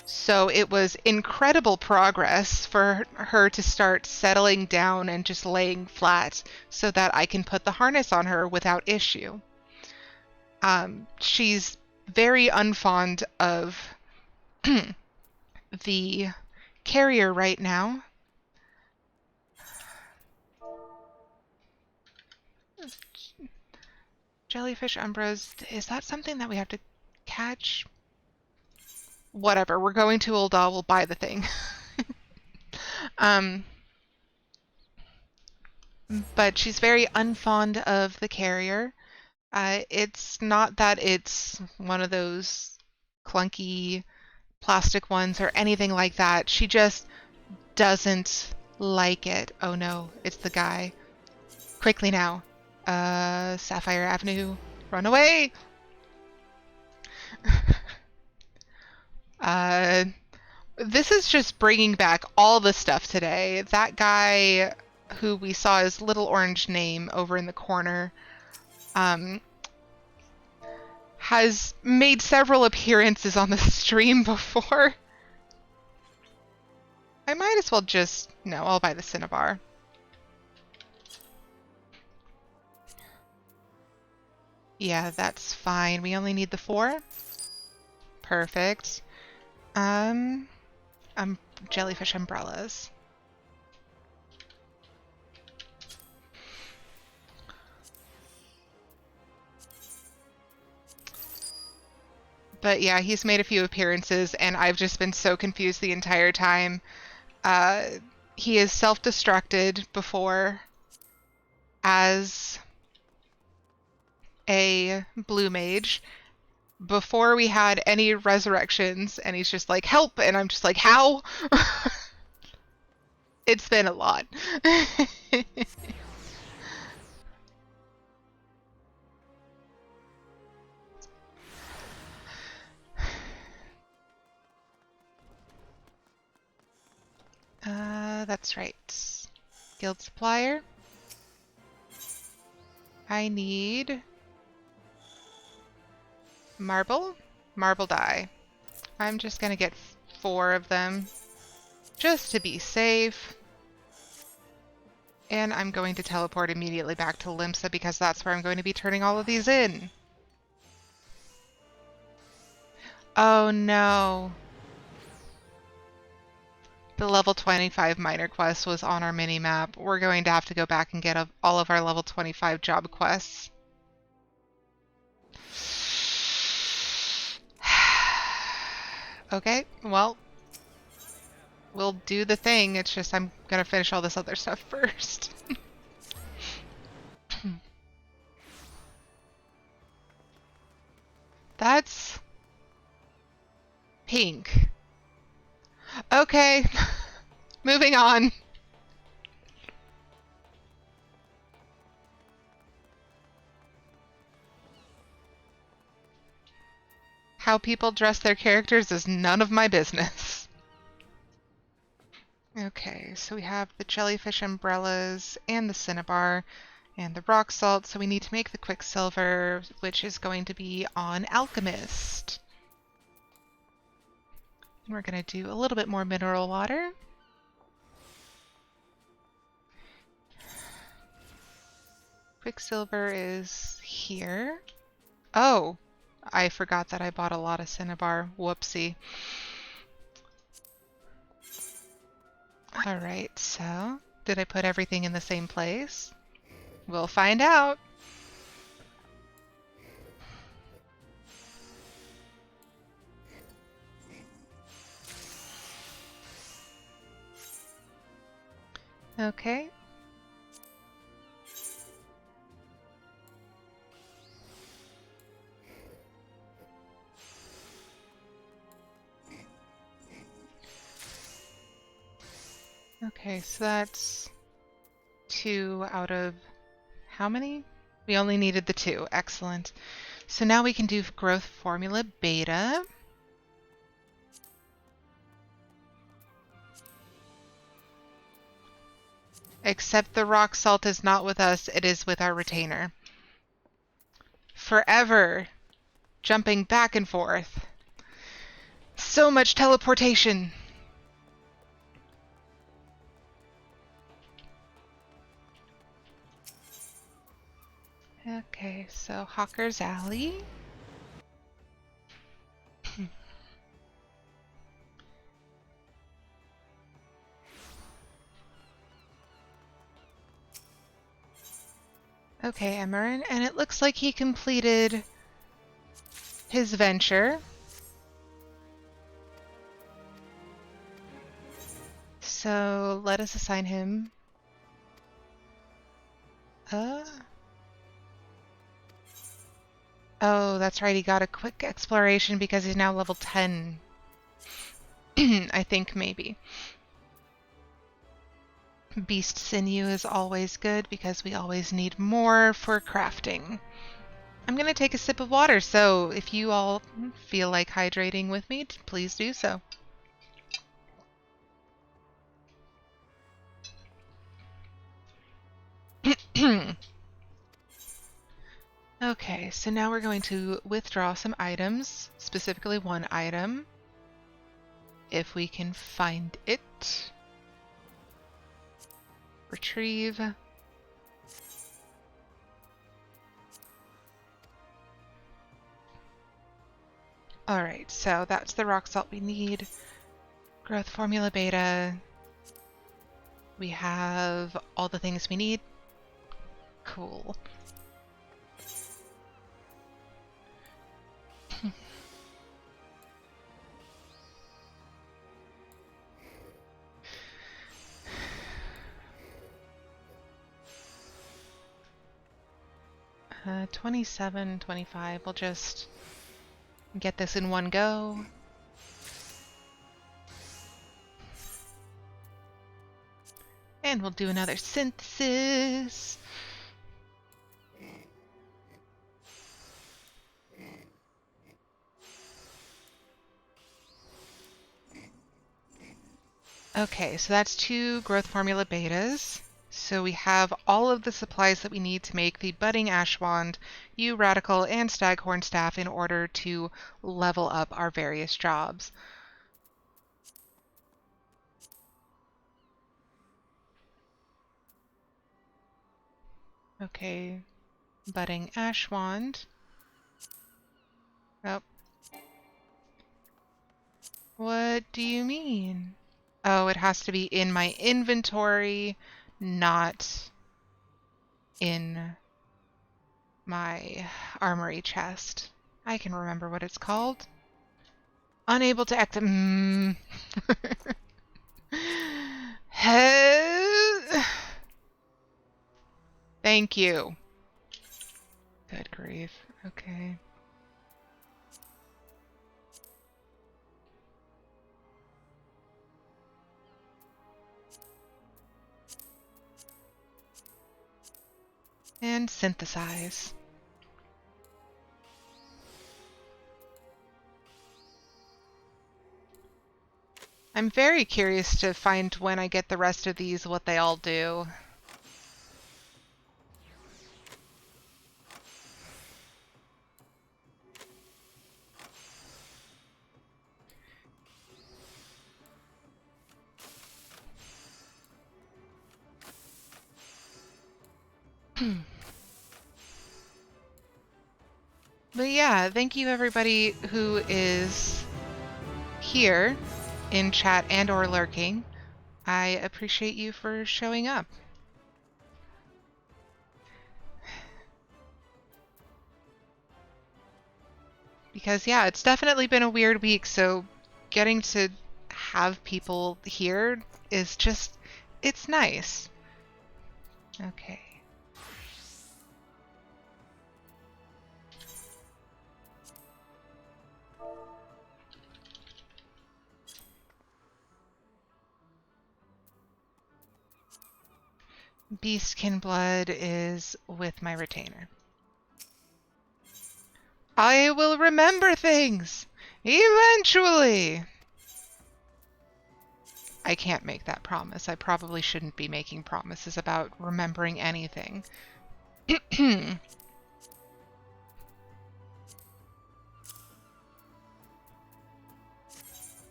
So it was incredible progress for her to start settling down and just laying flat so that I can put the harness on her without issue. She's very unfond of the carrier right now. Jellyfish umbras, is that something that we have to catch? Whatever, we're going to Ul'dah, we'll buy the thing. But she's very unfond of the carrier. It's not that it's one of those clunky plastic ones or anything like that. She just doesn't like it. Oh no, it's the guy. Quickly now. Sapphire Avenue, run away! This is just bringing back all the stuff today. That guy who we saw his little orange name over in the corner, has made several appearances on the stream before. I might as well just... No, I'll buy the cinnabar. Yeah, that's fine. We only need the 4. Perfect. Jellyfish umbrellas. But yeah, he's made a few appearances, and I've just been so confused the entire time. He is self-destructed before as a blue mage before we had any resurrections, and he's just like, help! And I'm just like, how? It's been a lot. That's right. Guild supplier. I need marble dye. I'm just gonna get 4 of them just to be safe. And I'm going to teleport immediately back to Limsa because that's where I'm going to be turning all of these in. Oh no. The level 25 minor quest was on our mini-map. We're going to have to go back and get all of our level 25 job quests. Okay, well, we'll do the thing. It's just I'm going to finish all this other stuff first. That's pink. Okay, moving on. How people dress their characters is none of my business. Okay, so we have the jellyfish umbrellas and the cinnabar and the rock salt, so we need to make the quicksilver, which is going to be on alchemist. And we're going to do a little bit more mineral water. Quicksilver is here. Oh, I forgot that I bought a lot of cinnabar. Whoopsie. Alright, so did I put everything in the same place? We'll find out. Okay. Okay, so that's 2 out of how many? We only needed the 2. Excellent. So now we can do growth formula beta. Except the rock salt is not with us, it is with our retainer. Forever jumping back and forth. So much teleportation. Okay, so Hawker's Alley. Okay, Emmerin, and it looks like he completed his venture. So let us assign him. Oh, that's right, he got a quick exploration because he's now level 10. I think maybe. Beast sinew is always good because we always need more for crafting. I'm going to take a sip of water, so if you all feel like hydrating with me, please do so. Okay, so now we're going to withdraw some items, specifically one item, if we can find it. Retrieve. Alright, so that's the rock salt we need. Growth formula beta. We have all the things we need. Cool. Uh, 27, 25. We'll just get this in one go. And we'll do another synthesis. Okay, so that's 2 growth formula betas. So we have all of the supplies that we need to make the budding ash wand, yew radical, and staghorn staff in order to level up our various jobs. Okay, budding ash wand. Oh. What do you mean? Oh, it has to be in my inventory, not in my armory chest. I can remember what it's called. Unable to activate. Thank you. Good grief. Okay. And synthesize. I'm very curious to find when I get the rest of these what they all do. But yeah, thank you everybody who is here in chat and or lurking. I appreciate you for showing up. Because yeah, it's definitely been a weird week, so getting to have people here is just, it's nice. Okay. Beastkin blood is with my retainer. I will remember things! Eventually! I can't make that promise. I probably shouldn't be making promises about remembering anything.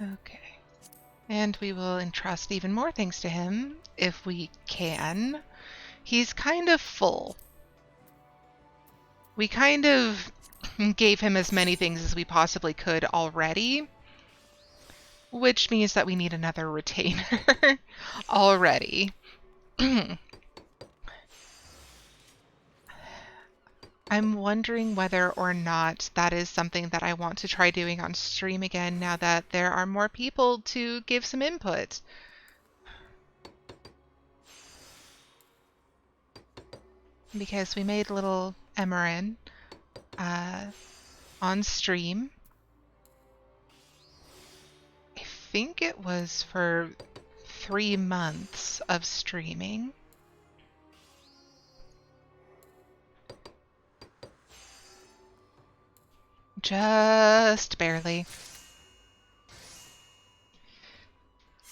Okay. And we will entrust even more things to him, if we can. He's kind of full. We kind of gave him as many things as we possibly could already, which means that we need another retainer already. I'm wondering whether or not that is something that I want to try doing on stream again now that there are more people to give some input. Because we made little Emerin on stream. I think it was for 3 months of streaming. Just barely.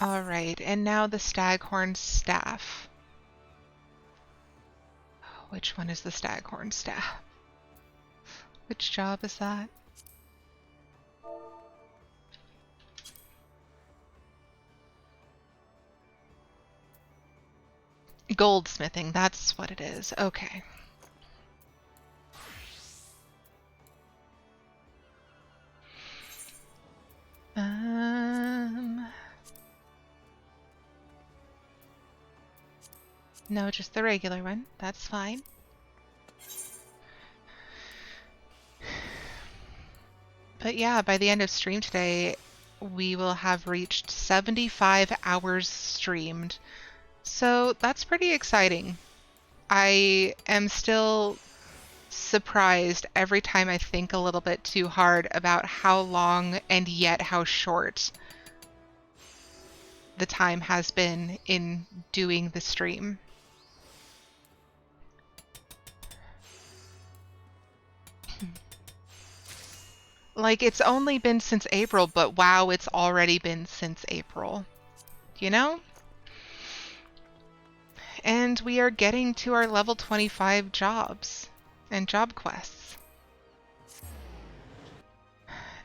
Alright, and now the staghorn staff. Which one is the staghorn staff? Which job is that? Goldsmithing, that's what it is. Okay. No, just the regular one. That's fine. But yeah, by the end of stream today, we will have reached 75 hours streamed. So that's pretty exciting. I am still surprised every time I think a little bit too hard about how long and yet how short the time has been in doing the stream. Like, it's only been since April, but wow, it's already been since April. You know? And we are getting to our level 25 jobs and job quests.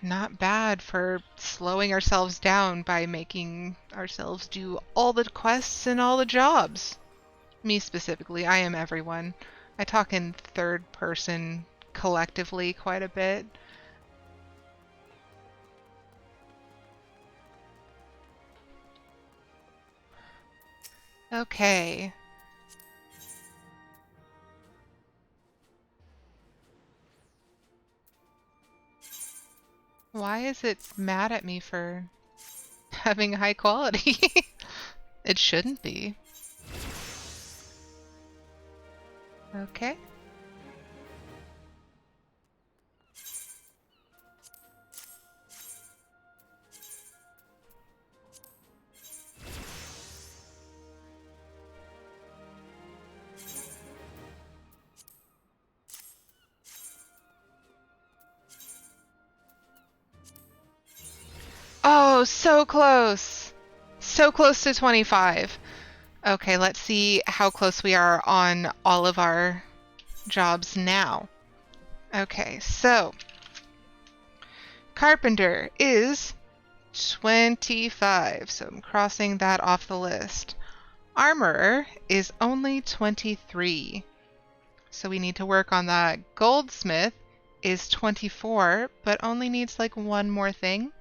Not bad for slowing ourselves down by making ourselves do all the quests and all the jobs. Me specifically, I am everyone. I talk in third person collectively quite a bit. Okay. Why is it mad at me for having high quality? It shouldn't be. Okay. Oh, so close! So close to 25. Okay, let's see how close we are on all of our jobs now. Okay, so Carpenter is 25, so I'm crossing that off the list. Armorer is only 23, so we need to work on that. Goldsmith is 24, but only needs like one more thing.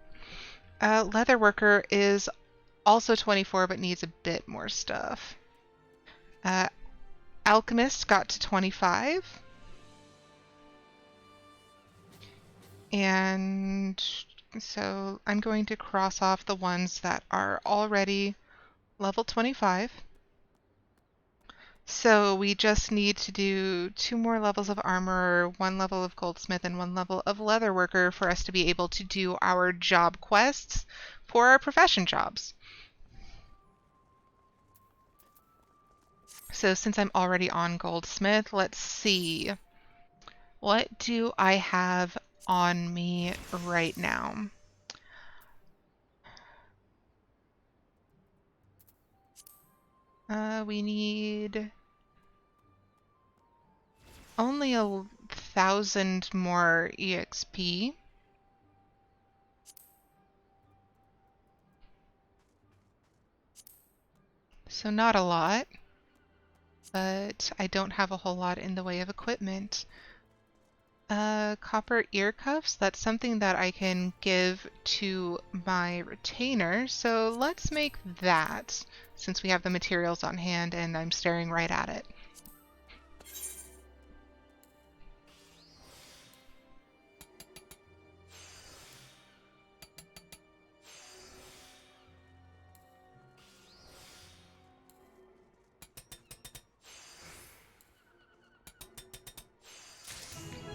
Leatherworker is also 24, but needs a bit more stuff. Alchemist got to 25. And so I'm going to cross off the ones that are already level 25. So we just need to do 2 more levels of armor, 1 level of goldsmith, and 1 level of leatherworker for us to be able to do our job quests for our profession jobs. So since I'm already on goldsmith, let's see. What do I have on me right now? We need only 1,000 more EXP. So not a lot, but I don't have a whole lot in the way of equipment. Copper ear cuffs, that's something that I can give to my retainer, so let's make that, since we have the materials on hand and I'm staring right at it.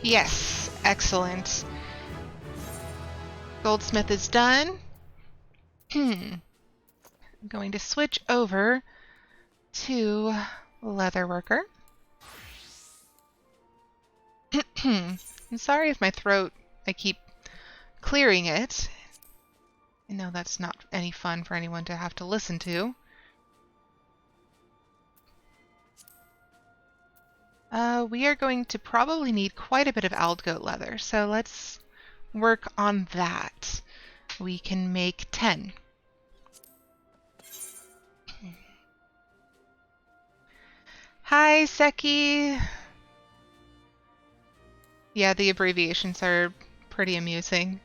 Yes, excellent. Goldsmith is done. I'm going to switch over to leatherworker. I'm sorry if my throat, I keep clearing it. I know that's not any fun for anyone to have to listen to. We are going to probably need quite a bit of aldgoat leather, so let's work on that. We can make 10. Hi, Seki! Yeah, the abbreviations are pretty amusing.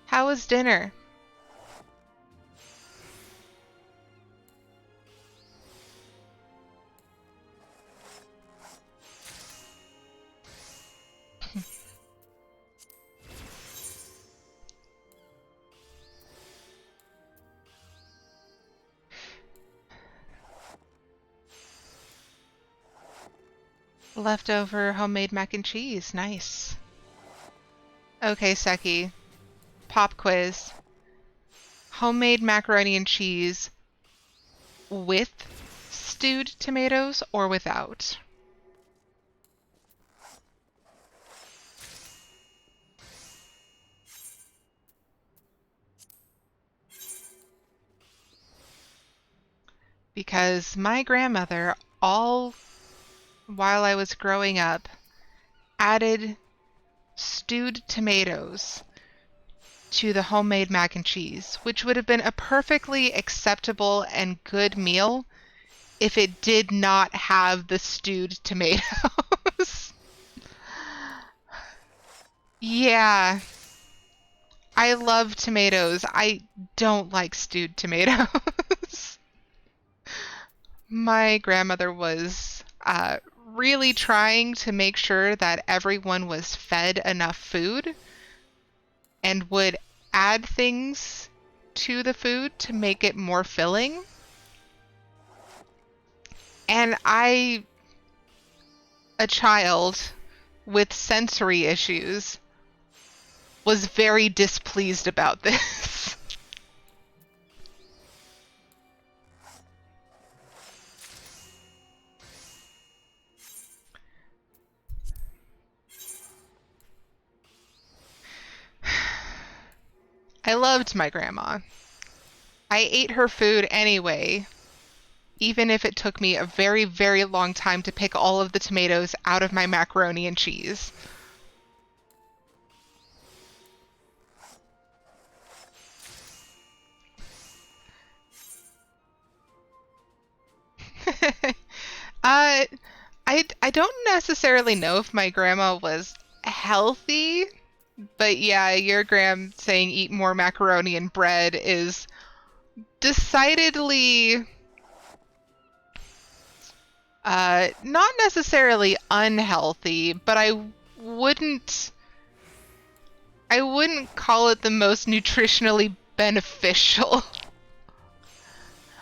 How was dinner? Leftover homemade mac and cheese. Nice. Okay, Seki. Pop quiz. Homemade macaroni and cheese with stewed tomatoes or without? because my grandmother, all while I was growing up, added stewed tomatoes to the homemade mac and cheese, which would have been a perfectly acceptable and good meal if it did not have the stewed tomatoes. Yeah, I love tomatoes. I don't like stewed tomatoes. My grandmother was really trying to make sure that everyone was fed enough food and would add things to the food to make it more filling. And I, a child with sensory issues, was very displeased about this. I loved my grandma. I ate her food anyway, even if it took me a very, very long time to pick all of the tomatoes out of my macaroni and cheese. uh, I don't necessarily know if my grandma was healthy, but yeah, your gram saying eat more macaroni and bread is decidedly not necessarily unhealthy, but wouldn't I wouldn't call it the most nutritionally beneficial.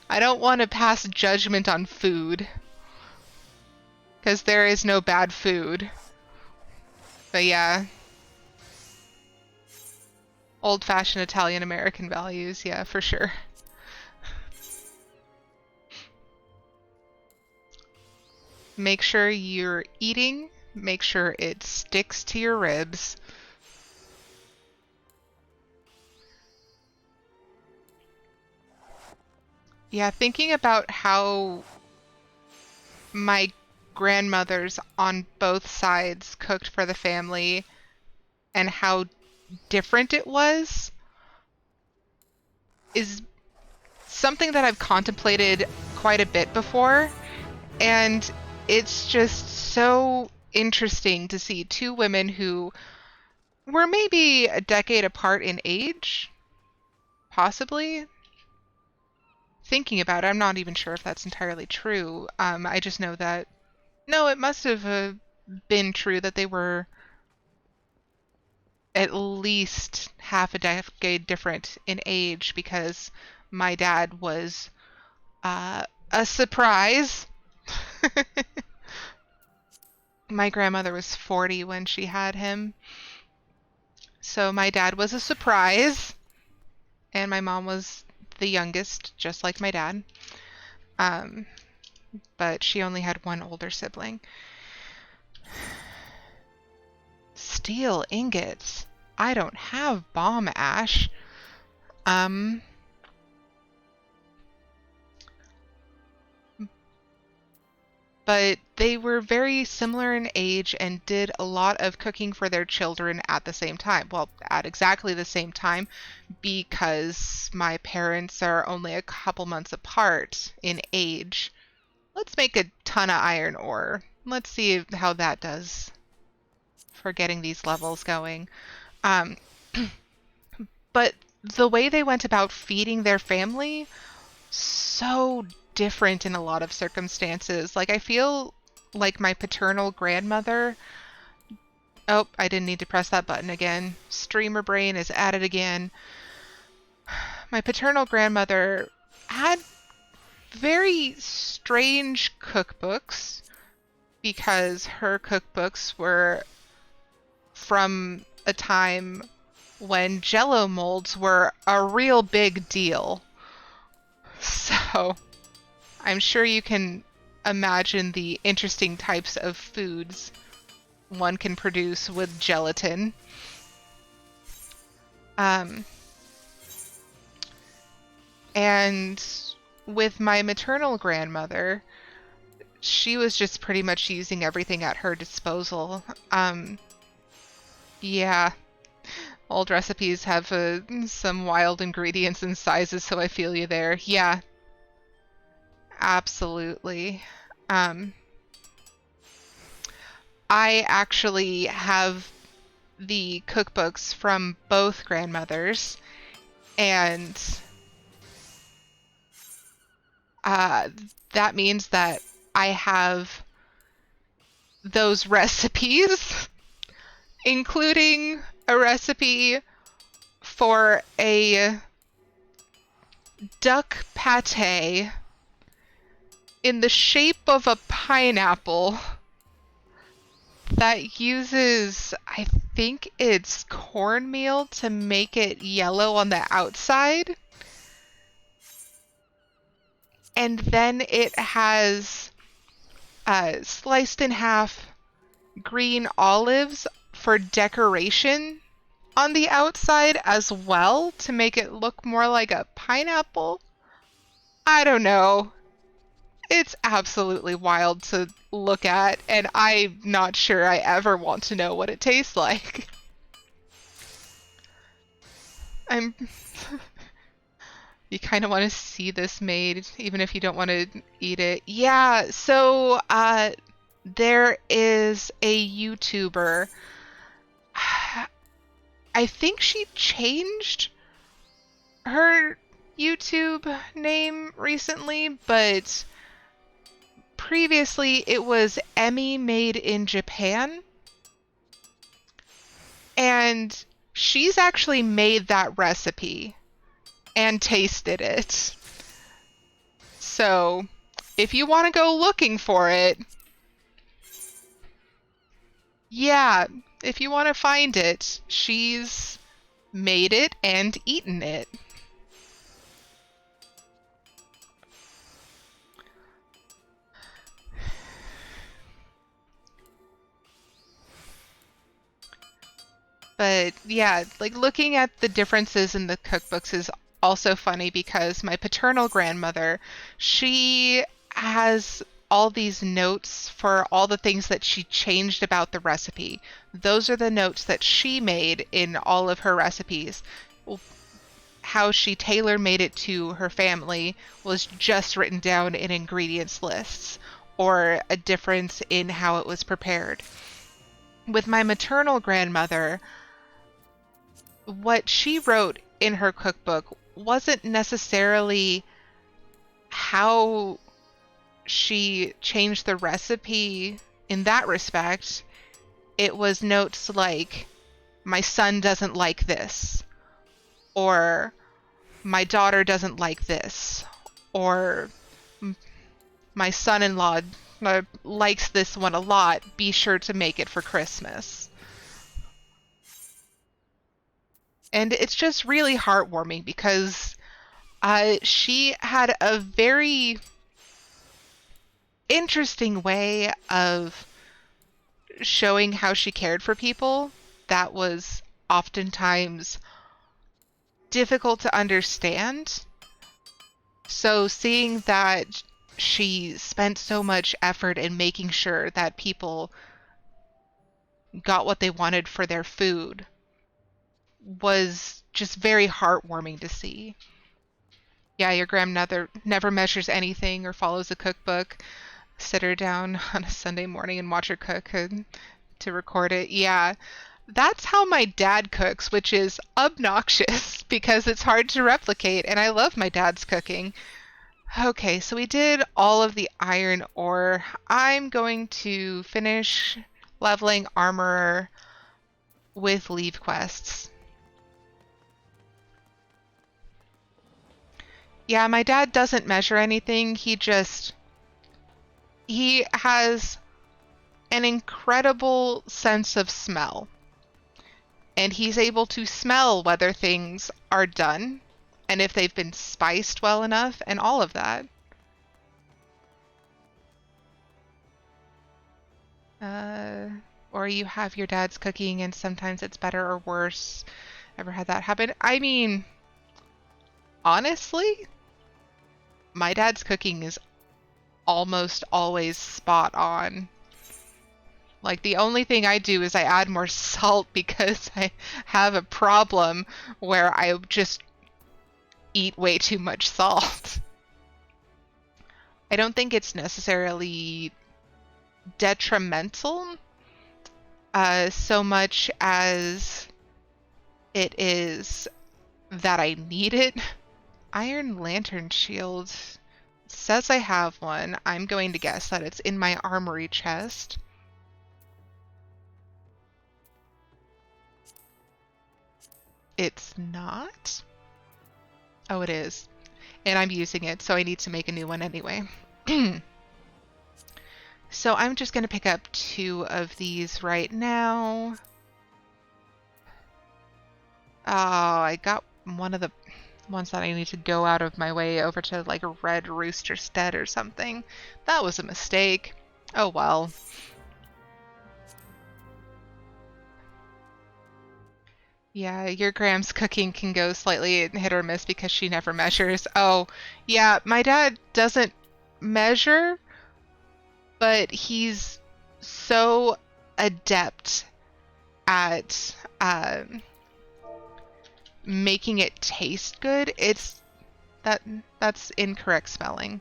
I don't want to pass judgment on food, because there is no bad food. But yeah, old-fashioned Italian-American values, yeah, for sure. Make sure you're eating, make sure it sticks to your ribs. Yeah, thinking about how my grandmothers on both sides cooked for the family and how different it was is something that I've contemplated quite a bit before, and it's just so interesting to see two women who were maybe a decade apart in age, possibly. Thinking about it, I'm not even sure if that's entirely true. I just know that, no, it must have been true that they were at least half a decade different in age, because my dad was a surprise. My grandmother was 40 when she had him. So my dad was a surprise, and my mom was the youngest, just like my dad. But she only had one older sibling. Steel ingots. I don't have bomb ash. But they were very similar in age and did a lot of cooking for their children at the same time. Well, at exactly the same time, because my parents are only a couple months apart in age. Let's make a ton of iron ore. Let's see how that does for getting these levels going. But the way they went about feeding their family, so different in a lot of circumstances. Like, I feel like my paternal grandmother. Oh, I didn't need to press that button again. Streamer brain is at it again. My paternal grandmother had very strange cookbooks, because her cookbooks were from a time when Jello molds were a real big deal. So I'm sure you can imagine the interesting types of foods one can produce with gelatin. And with my maternal grandmother, she was just pretty much using everything at her disposal. Yeah, old recipes have some wild ingredients and sizes, so I feel you there. Yeah, absolutely. Um, I actually have the cookbooks from both grandmothers, and uh, that means that I have those recipes, including a recipe for a duck pate in the shape of a pineapple that uses, I think it's cornmeal to make it yellow on the outside. And then it has sliced in half green olives for decoration on the outside as well to make it look more like a pineapple. I don't know. It's absolutely wild to look at, and I'm not sure I ever want to know what it tastes like. I'm. You kind of want to see this made, even if you don't want to eat it. Yeah, so there is a YouTuber. I think she changed her YouTube name recently, but previously it was Emmy Made in Japan. And she's actually made that recipe and tasted it. So if you want to go looking for it, yeah, if you want to find it, she's made it and eaten it. But yeah, like looking at the differences in the cookbooks is also funny because my paternal grandmother, she has all these notes for all the things that she changed about the recipe. Those are the notes that she made in all of her recipes. How she tailor made it to her family was just written down in ingredients lists or a difference in how it was prepared. With my maternal grandmother, what she wrote in her cookbook wasn't necessarily how she changed the recipe in that respect. It was notes like, my son doesn't like this, or my daughter doesn't like this, or my son-in-law likes this one a lot, be sure to make it for Christmas. And it's just really heartwarming because she had a very interesting way of showing how she cared for people that was oftentimes difficult to understand. So seeing that she spent so much effort in making sure that people got what they wanted for their food was just very heartwarming to see. Yeah, your grandmother never measures anything or follows a cookbook. Sit her down on a Sunday morning and watch her cook to record it. Yeah, that's how my dad cooks, which is obnoxious because it's hard to replicate, and I love my dad's cooking. Okay, so we did all of the iron ore. I'm going to finish leveling armorer with leave quests. Yeah, my dad doesn't measure anything. He has an incredible sense of smell. And he's able to smell whether things are done and if they've been spiced well enough and all of that. Or you have your dad's cooking and sometimes it's better or worse. Ever had that happen? I mean, honestly, My dad's cooking is almost always spot on. Like, the only thing I do is I add more salt because I have a problem where I just eat way too much salt. I don't think it's necessarily detrimental so much as it is that I need it. Iron Lantern Shield. It says I have one. I'm going to guess that it's in my armory chest. It's not? Oh, it is. And I'm using it, so I need to make a new one anyway. So I'm just going to pick up 2 of these right now. Oh, I got one of the ones that I need to go out of my way over to like a Red Rooster Stead or something. That was a mistake. Oh well. Yeah, your Gram's cooking can go slightly hit or miss because she never measures. Oh, yeah, my dad doesn't measure, but he's so adept at making it taste good. That's incorrect spelling.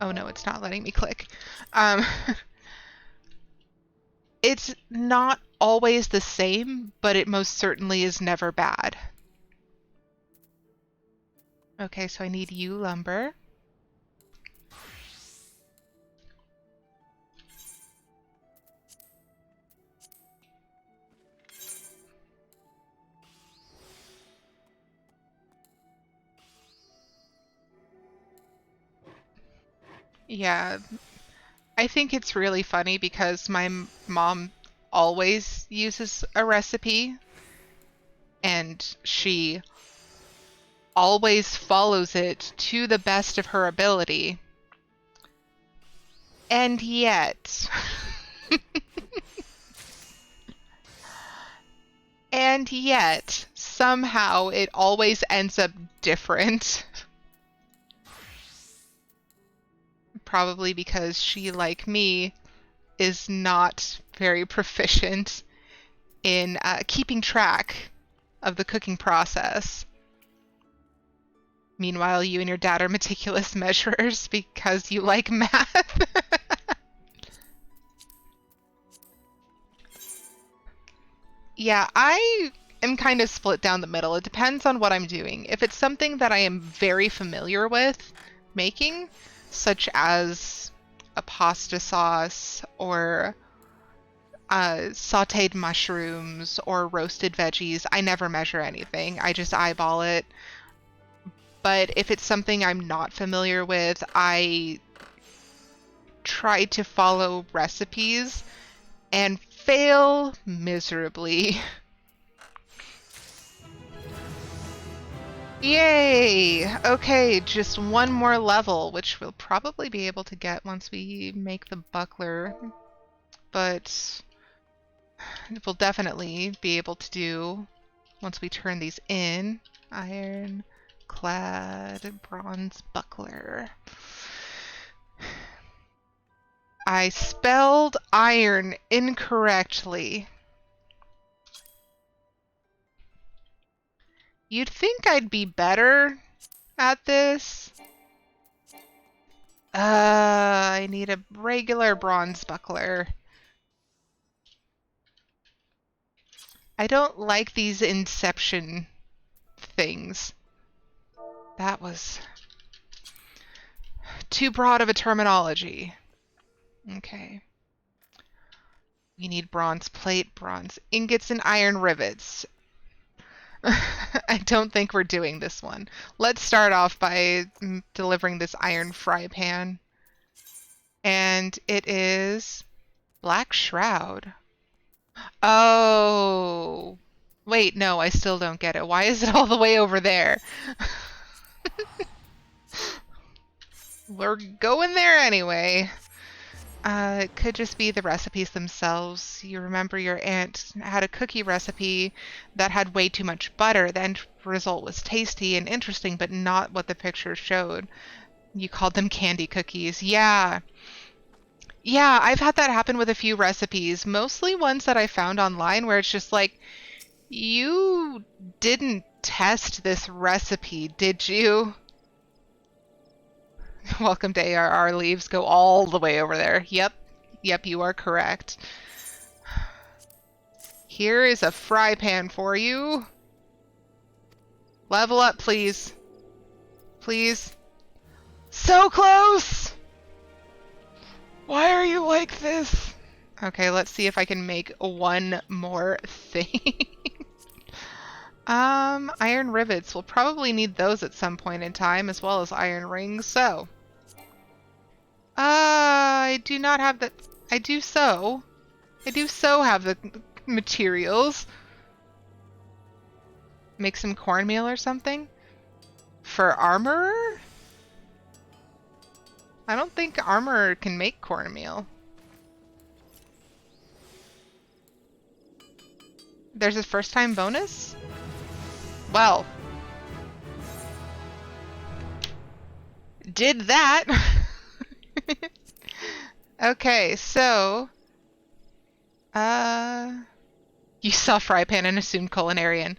Oh no, it's not letting me click. It's not always the same, but it most certainly is never bad. Okay, so I need yew lumber. Yeah, I think it's really funny because my mom always uses a recipe and she always follows it to the best of her ability. And yet, somehow it always ends up different. Probably because she, like me, is not very proficient in keeping track of the cooking process. Meanwhile, you and your dad are meticulous measurers because you like math. Yeah, I am kind of split down the middle. It depends on what I'm doing. If it's something that I am very familiar with making, such as a pasta sauce or sauteed mushrooms or roasted veggies, I never measure anything. I just eyeball it. But if it's something I'm not familiar with, I try to follow recipes and fail miserably. Yay! Okay, just one more level, which we'll probably be able to get once we make the buckler. But we'll definitely be able to do once we turn these in. Iron clad bronze buckler. I spelled iron incorrectly. You'd think I'd be better at this. I need a regular bronze buckler. I don't like these inception things. That was too broad of a terminology. Okay. We need bronze plate, bronze ingots, and iron rivets. I don't think we're doing this one. Let's start off by delivering this iron fry pan. And it is Black Shroud. Oh. Wait, no, I still don't get it. Why is it all the way over there? We're going there anyway. It could just be the recipes themselves. You remember your aunt had a cookie recipe that had way too much butter. The end result was tasty and interesting, but not what the picture showed. You called them candy cookies. Yeah. Yeah, I've had that happen with a few recipes, mostly ones that I found online where it's just like, you didn't test this recipe, did you? Welcome to ARR leaves. Go all the way over there. Yep. Yep, you are correct. Here is a fry pan for you. Level up, please. Please. So close! Why are you like this? Okay, let's see if I can make one more thing. Iron rivets. We'll probably need those at some point in time, as well as iron rings, so. I do not have the... I do so have the materials. Make some cornmeal or something? For armorer? I don't think armorer can make cornmeal. There's a first time bonus? Well. Did that! Okay, so... You saw fry pan and assumed culinarian.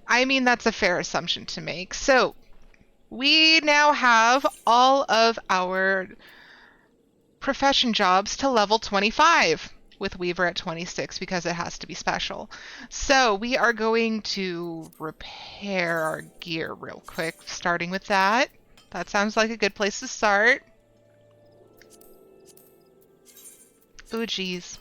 I mean, that's a fair assumption to make. So, we now have all of our profession jobs to level 25, with Weaver at 26 because it has to be special. So, we are going to repair our gear real quick, starting with that. That sounds like a good place to start. Oh, geez.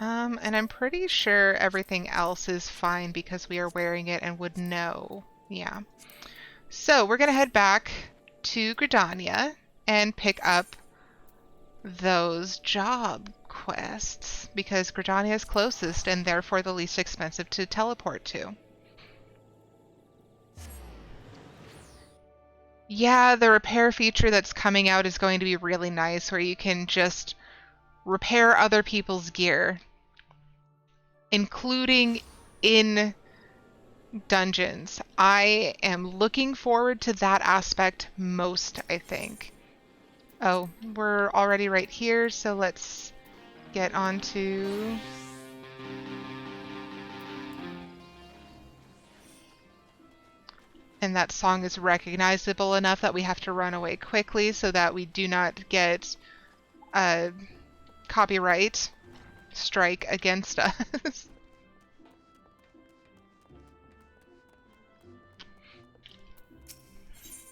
And I'm pretty sure everything else is fine because we are wearing it and would know. Yeah. So we're going to head back to Gridania and pick up those job quests because Gridania is closest and therefore the least expensive to teleport to. Yeah, the repair feature that's coming out is going to be really nice where you can just repair other people's gear, including in dungeons. I am looking forward to that aspect most, I think. Oh, we're already right here, so let's get on to... And that song is recognizable enough that we have to run away quickly so that we do not get a copyright strike against us.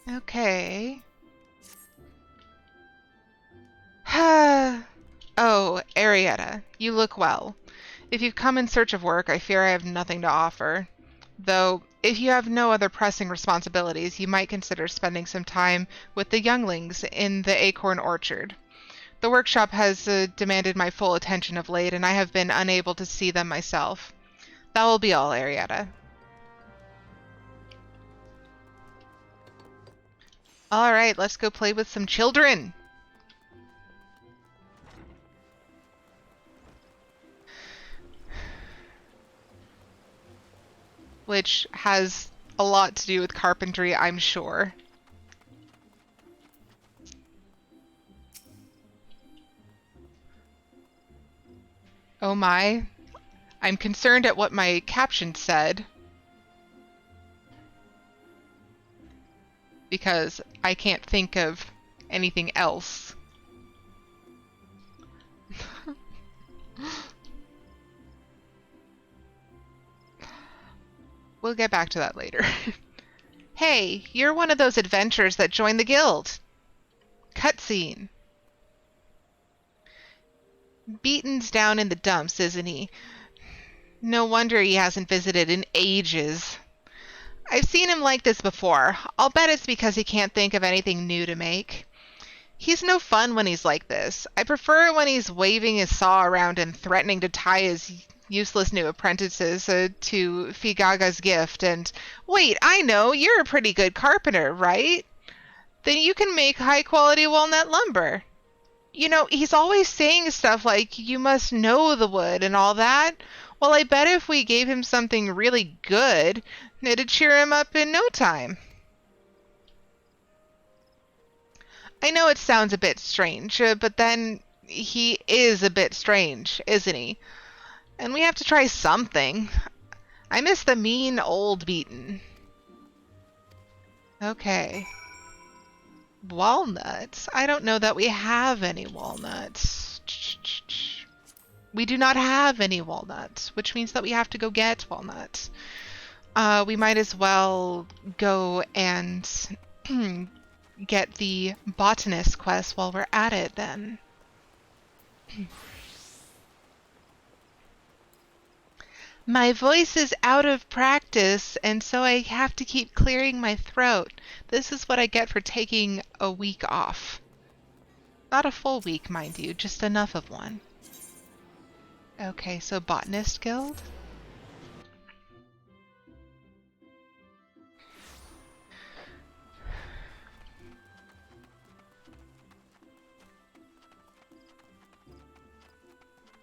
Okay. Oh, Arietta, you look well. If you've come in search of work, I fear I have nothing to offer. Though, if you have no other pressing responsibilities, you might consider spending some time with the younglings in the acorn orchard. The workshop has demanded my full attention of late, and I have been unable to see them myself. That will be all, Arietta. All right, let's go play with some children. Which has a lot to do with carpentry, I'm sure. Oh my. I'm concerned at what my caption said. Because I can't think of anything else. We'll get back to that later. Hey, you're one of those adventurers that joined the guild. Cutscene. Beaton's down in the dumps, isn't he? No wonder he hasn't visited in ages. I've seen him like this before. I'll bet it's because he can't think of anything new to make. He's no fun when he's like this. I prefer it when he's waving his saw around and threatening to tie his useless new apprentices to Figaga's gift and... Wait, I know, you're a pretty good carpenter, right? Then you can make high-quality walnut lumber. You know, he's always saying stuff like, you must know the wood and all that. Well, I bet if we gave him something really good, it'd cheer him up in no time. I know it sounds a bit strange, but then he is a bit strange, isn't he? And we have to try something. I miss the mean old beaten. Okay. Walnuts? I don't know that we have any walnuts. We do not have any walnuts, which means that we have to go get walnuts. We might as well go and get the botanist quest while we're at it then. My voice is out of practice, and so I have to keep clearing my throat. This is what I get for taking a week off. Not a full week, mind you, just enough of one. Okay, so Botanist Guild?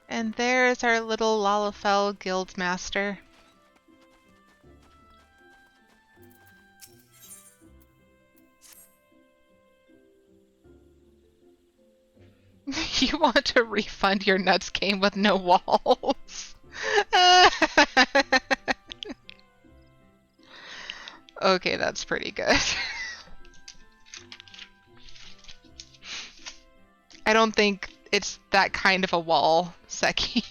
And there's our little Lalafell guild master. You want to refund your nuts game with no walls? Okay, that's pretty good. I don't think it's that kind of a wall, Seki.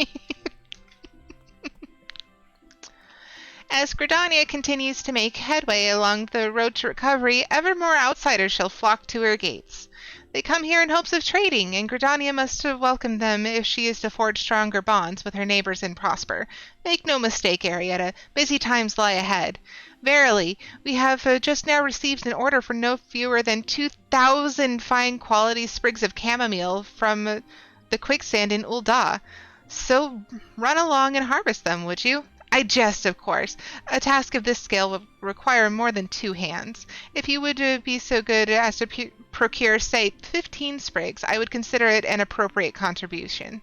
As Gridania continues to make headway along the road to recovery, ever more outsiders shall flock to her gates. They come here in hopes of trading, and Gridania must welcome them if she is to forge stronger bonds with her neighbors and prosper. Make no mistake, Arietta, busy times lie ahead. Verily, we have just now received an order for no fewer than 2,000 fine quality sprigs of chamomile from the quicksand in Ul'dah. So run along and harvest them, would you? I jest, of course. A task of this scale would require more than 2 hands. If you would be so good as to procure, say, 15 sprigs, I would consider it an appropriate contribution.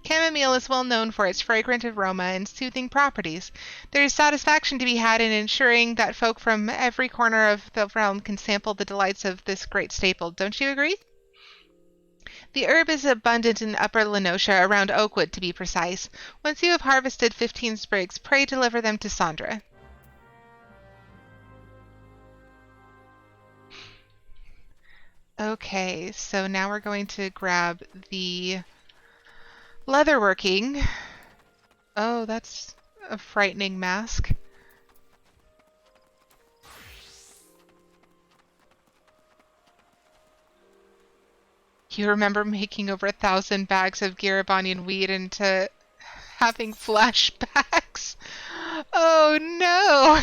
Chamomile is well known for its fragrant aroma and soothing properties. There is satisfaction to be had in ensuring that folk from every corner of the realm can sample the delights of this great staple. Don't you agree? The herb is abundant in Upper Lenosha, around Oakwood to be precise. Once you have harvested 15 sprigs, pray deliver them to Sandra. Okay, so now we're going to grab the leatherworking. Oh, that's a frightening mask. You remember making over 1,000 bags of Garabonian weed into having flashbacks? Oh no!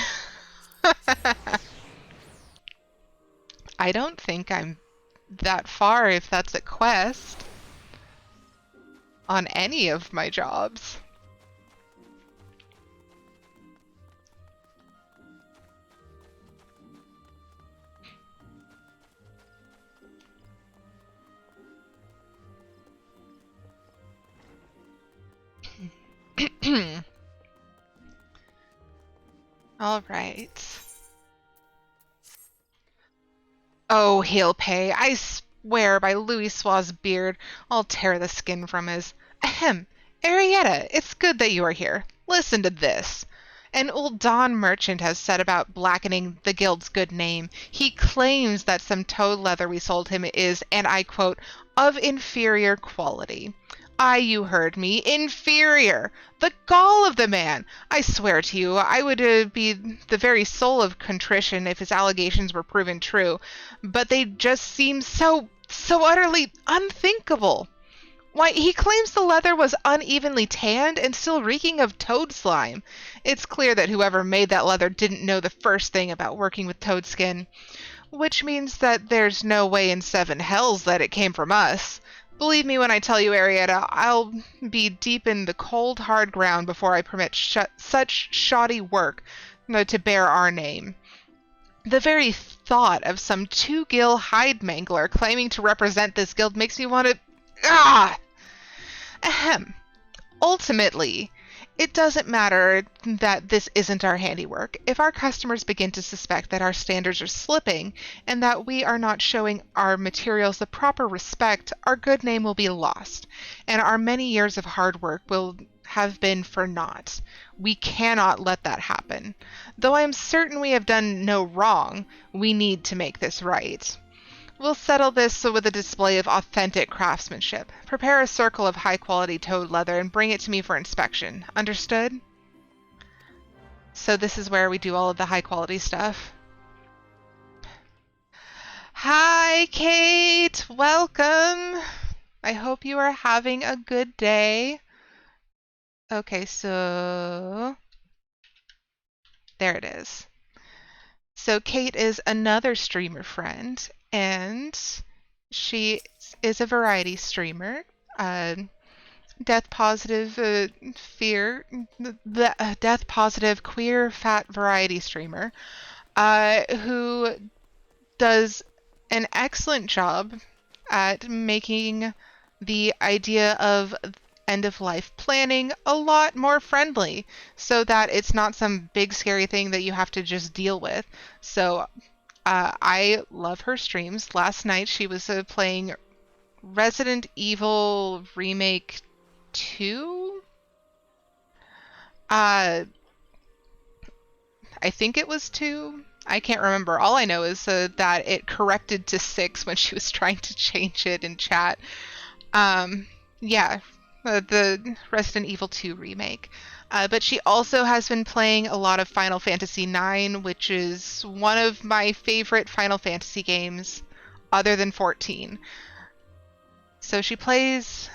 I don't think I'm that far if that's a quest on any of my jobs. All right. Oh, he'll pay. I swear by Louis Swaw's beard, I'll tear the skin from his. Ahem. Arietta, it's good that you are here. Listen to this. An old Don merchant has set about blackening the guild's good name. He claims that some toad leather we sold him is, and I quote, of inferior quality. Aye, you heard me. Inferior! The gall of the man! I swear to you, I would be the very soul of contrition if his allegations were proven true. But they just seem so utterly unthinkable. Why, he claims the leather was unevenly tanned and still reeking of toad slime. It's clear that whoever made that leather didn't know the first thing about working with toad skin. Which means that there's no way in 7 hells that it came from us. Believe me when I tell you, Arietta, I'll be deep in the cold, hard ground before I permit such shoddy work to bear our name. The very thought of some 2-gill hide mangler claiming to represent this guild makes me want to... Ah! Ahem. Ultimately, It doesn't matter that this isn't our handiwork. If our customers begin to suspect that our standards are slipping and that we are not showing our materials the proper respect, our good name will be lost, and our many years of hard work will have been for naught. We cannot let that happen. Though I am certain we have done no wrong, we need to make this right. We'll settle this with a display of authentic craftsmanship. Prepare a circle of high-quality toad leather and bring it to me for inspection. Understood? So this is where we do all of the high-quality stuff. Hi, Kate! Welcome! I hope you are having a good day. Okay, so... there it is. So Kate is another streamer friend, and she is a variety streamer. Death positive death positive queer fat variety streamer who does an excellent job at making the idea of end of life planning a lot more friendly so that it's not some big scary thing that you have to just deal with. So I love her streams. Last night she was playing Resident Evil Remake 2? I think it was 2. I can't remember. All I know is that it corrected to 6 when she was trying to change it in chat. Yeah, the Resident Evil 2 remake. But she also has been playing a lot of Final Fantasy IX, which is one of my favorite Final Fantasy games, other than 14. So she plays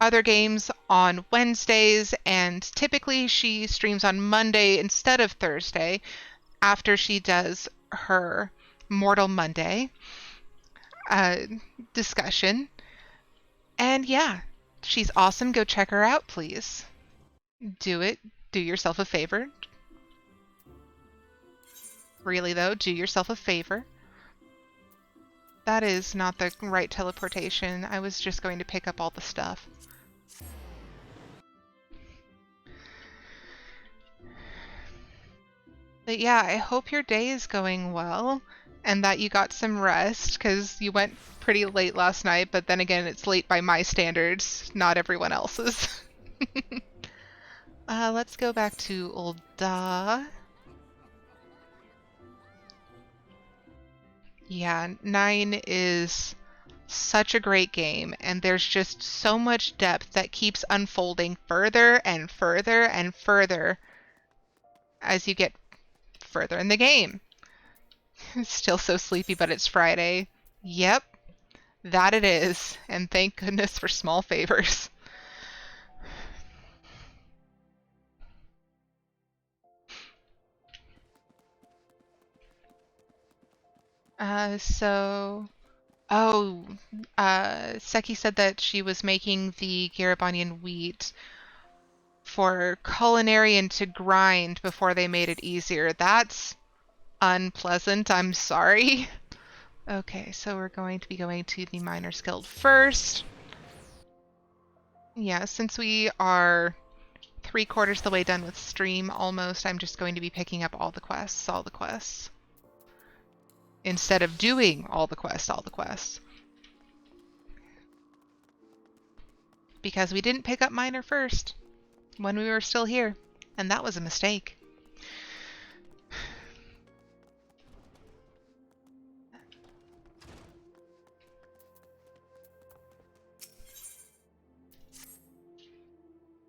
other games on Wednesdays, and typically she streams on Monday instead of Thursday after she does her Mortal Monday discussion. And yeah, she's awesome. Go check her out, please. Do it. Do yourself a favor. Really, though, do yourself a favor. That is not the right teleportation. I was just going to pick up all the stuff. But yeah, I hope your day is going well and that you got some rest because you went pretty late last night, but then again, it's late by my standards, not everyone else's. Let's go back to Ul'dah. Yeah, 9 is such a great game, and there's just so much depth that keeps unfolding further and further and further as you get further in the game. Still so sleepy, but it's Friday. Yep, that it is, and thank goodness for small favors. Seki said that she was making the Garabonian wheat for culinarian to grind before they made it easier. That's unpleasant, I'm sorry. Okay, so we're going to be going to the Miners Guild first. Yeah, since we are 3/4 of the way done with stream almost, I'm just going to be picking up all the quests. Instead of doing all the quests. Because we didn't pick up Miner first when we were still here, and that was a mistake.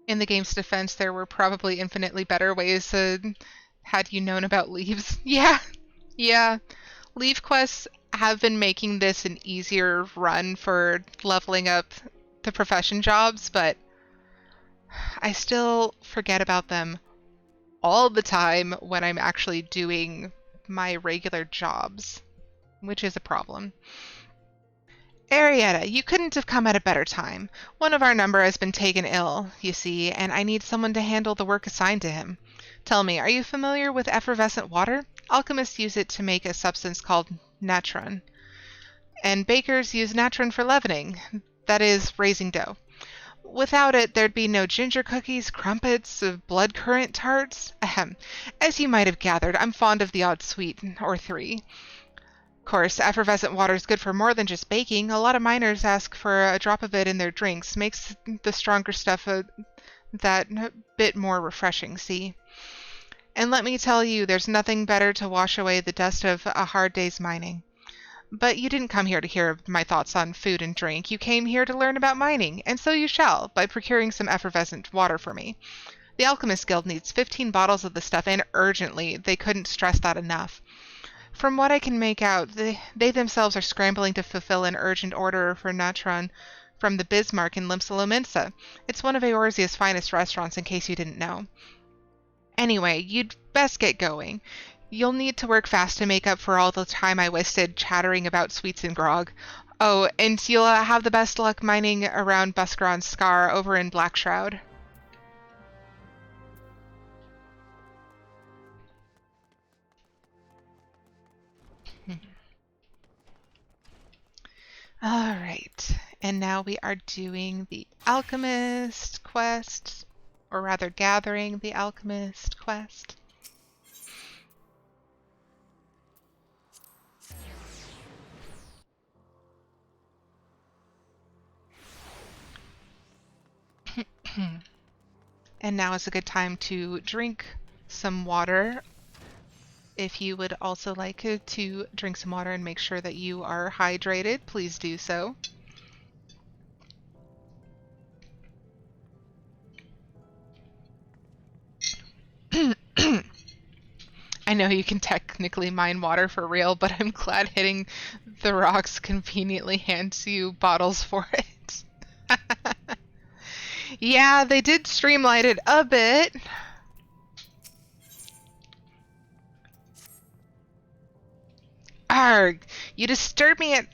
In the game's defense, there were probably infinitely better ways had you known about leaves. Yeah. Leave quests have been making this an easier run for leveling up the profession jobs, but I still forget about them all the time when I'm actually doing my regular jobs, which is a problem. Arietta, you couldn't have come at a better time. One of our number has been taken ill, you see, and I need someone to handle the work assigned to him. Tell me, are you familiar with effervescent water? Alchemists use it to make a substance called natron, and bakers use natron for leavening, that is, raising dough. Without it, there'd be no ginger cookies, crumpets, blood currant tarts. Ahem. As you might have gathered, I'm fond of the odd sweet or three. Of course, effervescent water is good for more than just baking. A lot of miners ask for a drop of it in their drinks. Makes the stronger stuff that bit more refreshing, see? And let me tell you, there's nothing better to wash away the dust of a hard day's mining. But you didn't come here to hear my thoughts on food and drink. You came here to learn about mining, and so you shall, by procuring some effervescent water for me. The Alchemist Guild needs 15 bottles of the stuff, and urgently. They couldn't stress that enough. From what I can make out, they themselves are scrambling to fulfill an urgent order for natron from the Bismarck in Limsa. It's one of Eorzea's finest restaurants, in case you didn't know. Anyway, you'd best get going. You'll need to work fast to make up for all the time I wasted chattering about sweets and grog. Oh, and you'll have the best luck mining around Buscaron's Scar over in Blackshroud. Alright, and now we are doing the Alchemist quest, or rather gathering the Alchemist quest. And now is a good time to drink some water. If you would also like to drink some water and make sure that you are hydrated, please do so. I know you can technically mine water for real, but I'm glad hitting the rocks conveniently hands you bottles for it. Yeah, they did streamline it a bit. Arg! You disturb me at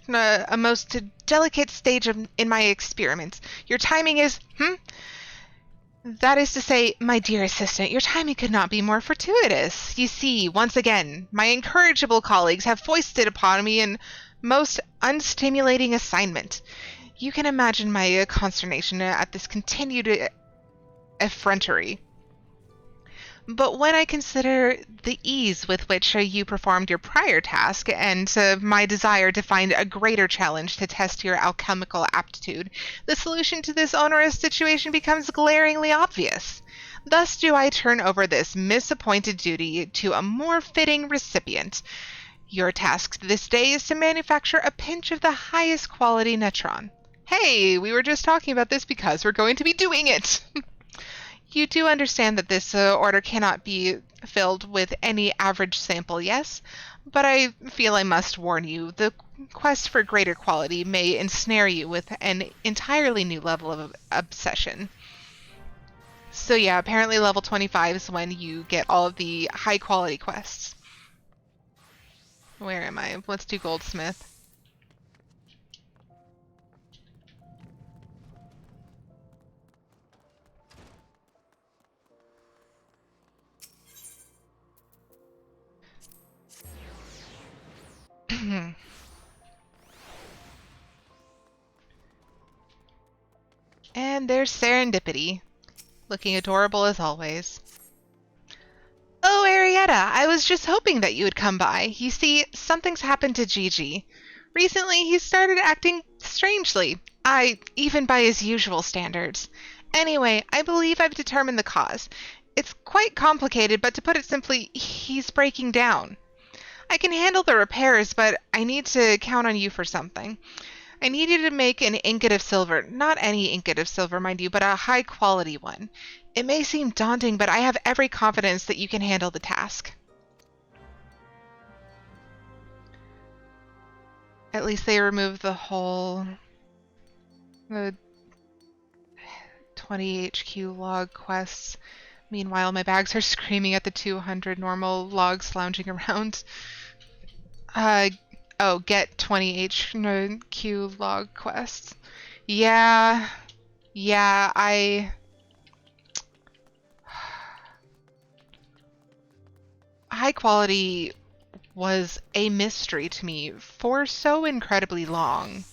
a most delicate stage in my experiments. Your timing is, That is to say, my dear assistant, your timing could not be more fortuitous. You see, once again, my incorrigible colleagues have foisted upon me a most unstimulating assignment. You can imagine my consternation at this continued effrontery. But when I consider the ease with which you performed your prior task and my desire to find a greater challenge to test your alchemical aptitude, the solution to this onerous situation becomes glaringly obvious. Thus do I turn over this misappointed duty to a more fitting recipient. Your task this day is to manufacture a pinch of the highest quality natron. Hey, we were just talking about this because we're going to be doing it! You do understand that this order cannot be filled with any average sample, yes? But I feel I must warn you, the quest for greater quality may ensnare you with an entirely new level of obsession. So yeah, apparently level 25 is when you get all of the high quality quests. Where am I? Let's do Goldsmith. And there's Serendipity, looking adorable as always. Oh, Arietta, I was just hoping that you would come by. You see, something's happened to Gigi. Recently, he started acting strangely. Even by his usual standards. Anyway, I believe I've determined the cause. It's quite complicated, but to put it simply, he's breaking down. I can handle the repairs, but I need to count on you for something. I need you to make an ingot of silver. Not any ingot of silver, mind you, but a high-quality one. It may seem daunting, but I have every confidence that you can handle the task. At least they removed the 20 HQ log quests. Meanwhile, my bags are screaming at the 200 normal logs lounging around. Get 20 HQ log quests. Yeah, High quality was a mystery to me for so incredibly long.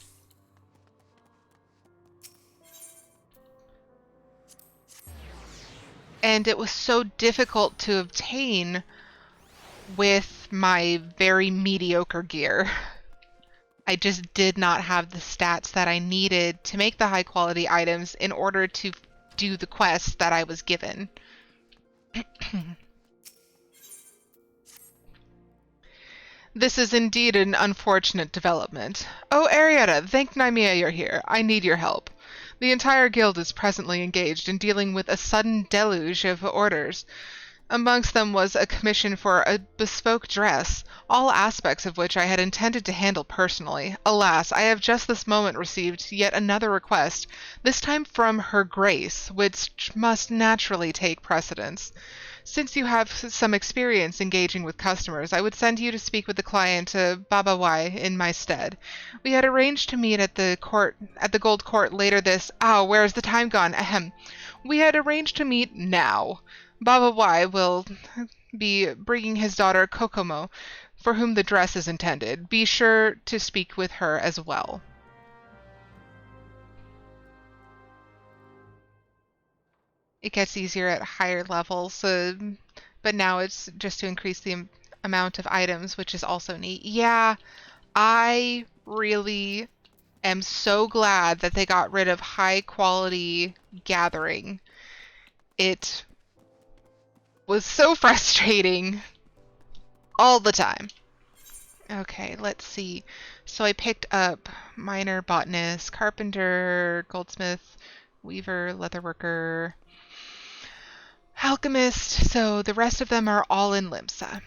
and it was so difficult to obtain with my very mediocre gear. I just did not have the stats that I needed to make the high quality items in order to do the quests that I was given. This is indeed an unfortunate development. Oh, Arietta, thank Nymea you're here. I need your help. The entire guild is presently engaged in dealing with a sudden deluge of orders. Amongst them was a commission for a bespoke dress, all aspects of which I had intended to handle personally. Alas, I have just this moment received yet another request, this time from Her Grace, which must naturally take precedence. Since you have some experience engaging with customers, I would send you to speak with the client, Baba Y, in my stead. We had arranged to meet at the Gold Court later this. Where's the time gone? Ahem. We had arranged to meet now. Baba Y will be bringing his daughter Kokomo, for whom the dress is intended. Be sure to speak with her as well. It gets easier at higher levels, but now it's just to increase the amount of items, which is also neat. Yeah, I really am so glad that they got rid of high quality gathering. It was so frustrating all the time. Okay, let's see. So I picked up miner, botanist, carpenter, goldsmith, weaver, leatherworker, alchemist. So the rest of them are all in Limsa.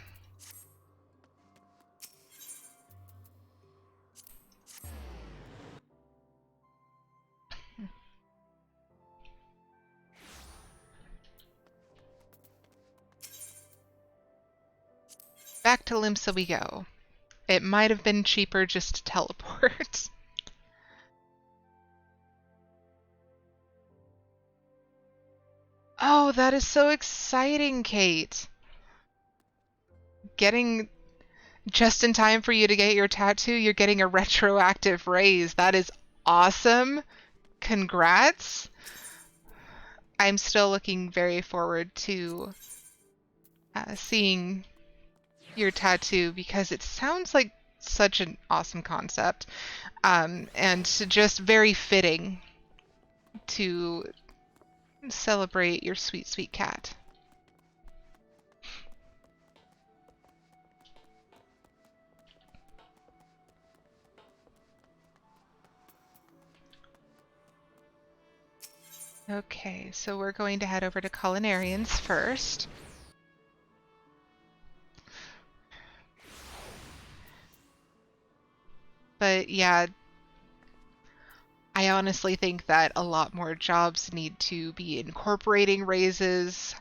Back to Limsa we go. It might have been cheaper just to teleport. Oh, that is so exciting, Kate. Getting just in time for you to get your tattoo, you're getting a retroactive raise. That is awesome. Congrats. I'm still looking very forward to seeing your tattoo because it sounds like such an awesome concept, and just very fitting to celebrate your sweet, sweet cat. Okay, so we're going to head over to Culinarians first. But yeah, I honestly think that a lot more jobs need to be incorporating raises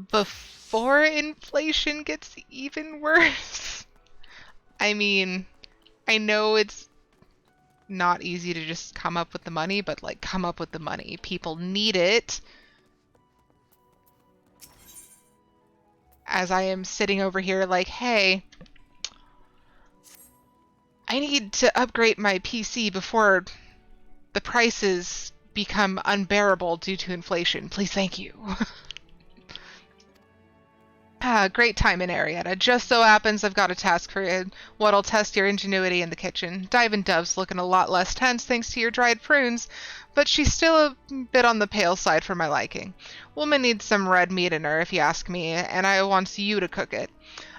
before inflation gets even worse. I mean, I know it's not easy to just come up with the money, but like come up with the money. People need it. As I am sitting over here like, hey, I need to upgrade my PC before the prices become unbearable due to inflation. Please, thank you. Great time in Arietta. Just so happens I've got a task for you. What'll test your ingenuity in the kitchen. Diamond Dove's looking a lot less tense thanks to your dried prunes, but she's still a bit on the pale side for my liking. Woman needs some red meat in her, if you ask me, and I wants you to cook it.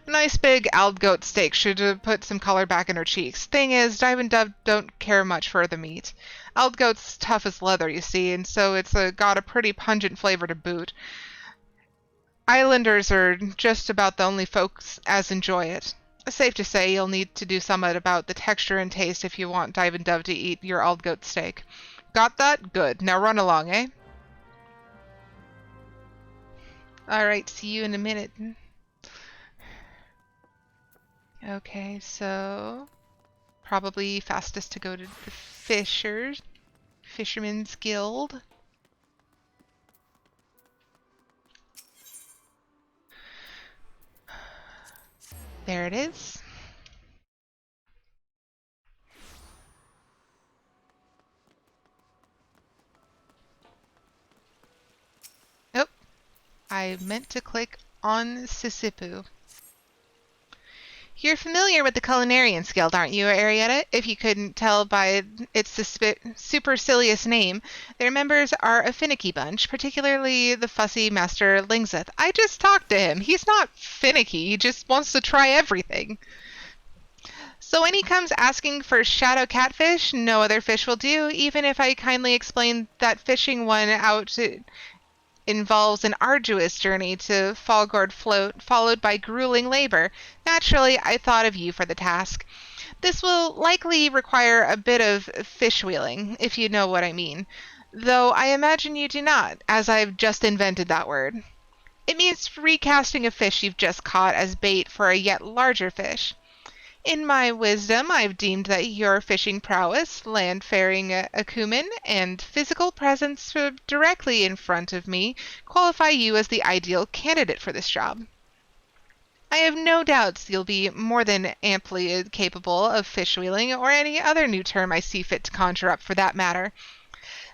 A nice big Aldgoat steak should put some color back in her cheeks. Thing is, Diamond Dove don't care much for the meat. Aldgoat's tough as leather, you see, and so it's got a pretty pungent flavor to boot. Islanders are just about the only folks as enjoy it. Safe to say you'll need to do somewhat about the texture and taste if you want Dive and Dove to eat your Aldgoat steak. Got that? Good. Now run along, eh? Alright, see you in a minute. Okay, so probably fastest to go to the Fisherman's Guild. There it is. Oh, I meant to click on Sisipu. You're familiar with the Culinarians Guild, aren't you, Arietta? If you couldn't tell by its supercilious name, their members are a finicky bunch, particularly the fussy Master Lingzeth. I just talked to him. He's not finicky, he just wants to try everything. So when he comes asking for shadow catfish, no other fish will do, even if I kindly explain that fishing one out involves an arduous journey to Fallgourd Float, followed by grueling labor. Naturally, I thought of you for the task. This will likely require a bit of fish wheeling, if you know what I mean. Though I imagine you do not, as I've just invented that word. It means recasting a fish you've just caught as bait for a yet larger fish. In my wisdom, I've deemed that your fishing prowess, land-faring acumen, and physical presence directly in front of me qualify you as the ideal candidate for this job. I have no doubts you'll be more than amply capable of fish wheeling, or any other new term I see fit to conjure up for that matter.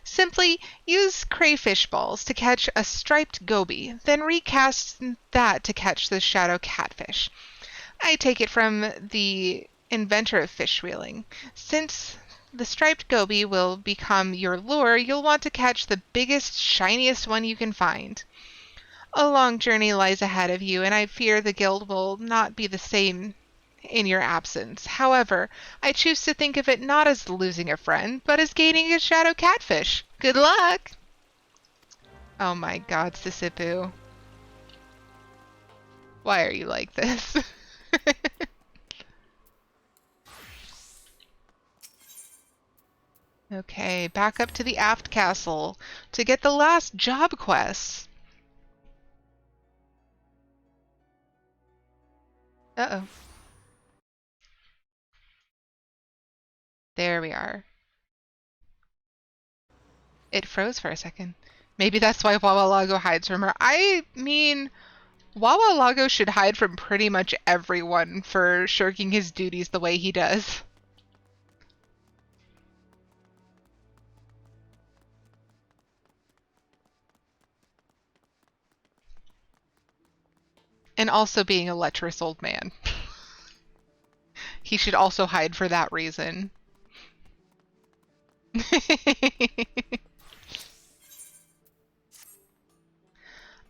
Simply use crayfish balls to catch a striped goby, then recast that to catch the shadow catfish. I take it from the inventor of fish wheeling. Since the striped goby will become your lure, you'll want to catch the biggest, shiniest one you can find. A long journey lies ahead of you, and I fear the guild will not be the same in your absence. However, I choose to think of it not as losing a friend, but as gaining a shadow catfish. Good luck! Oh my god, Sisipu. Why are you like this? Okay, back up to the aft castle to get the last job quest. Uh-oh. There we are. It froze for a second. Maybe that's why Wawalago hides from her. I mean, Wawalago should hide from pretty much everyone for shirking his duties the way he does. And also being a lecherous old man. He should also hide for that reason.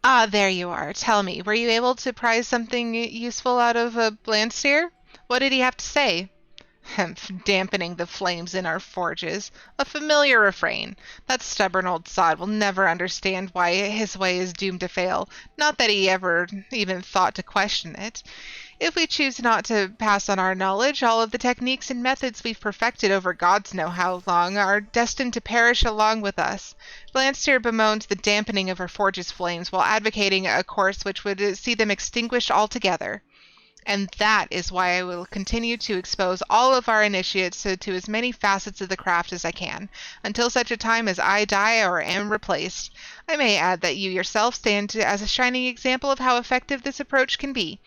Ah, there you are. Tell me, were you able to prize something useful out of a Blandsteer? What did he have to say? Dampening the flames in our forges. A familiar refrain. That stubborn old sod will never understand why his way is doomed to fail. Not that he ever even thought to question it. If we choose not to pass on our knowledge, all of the techniques and methods we've perfected over gods know how long are destined to perish along with us. Blanster bemoaned the dampening of her forge's flames while advocating a course which would see them extinguished altogether. And that is why I will continue to expose all of our initiates to as many facets of the craft as I can, until such a time as I die or am replaced. I may add that you yourself stand as a shining example of how effective this approach can be.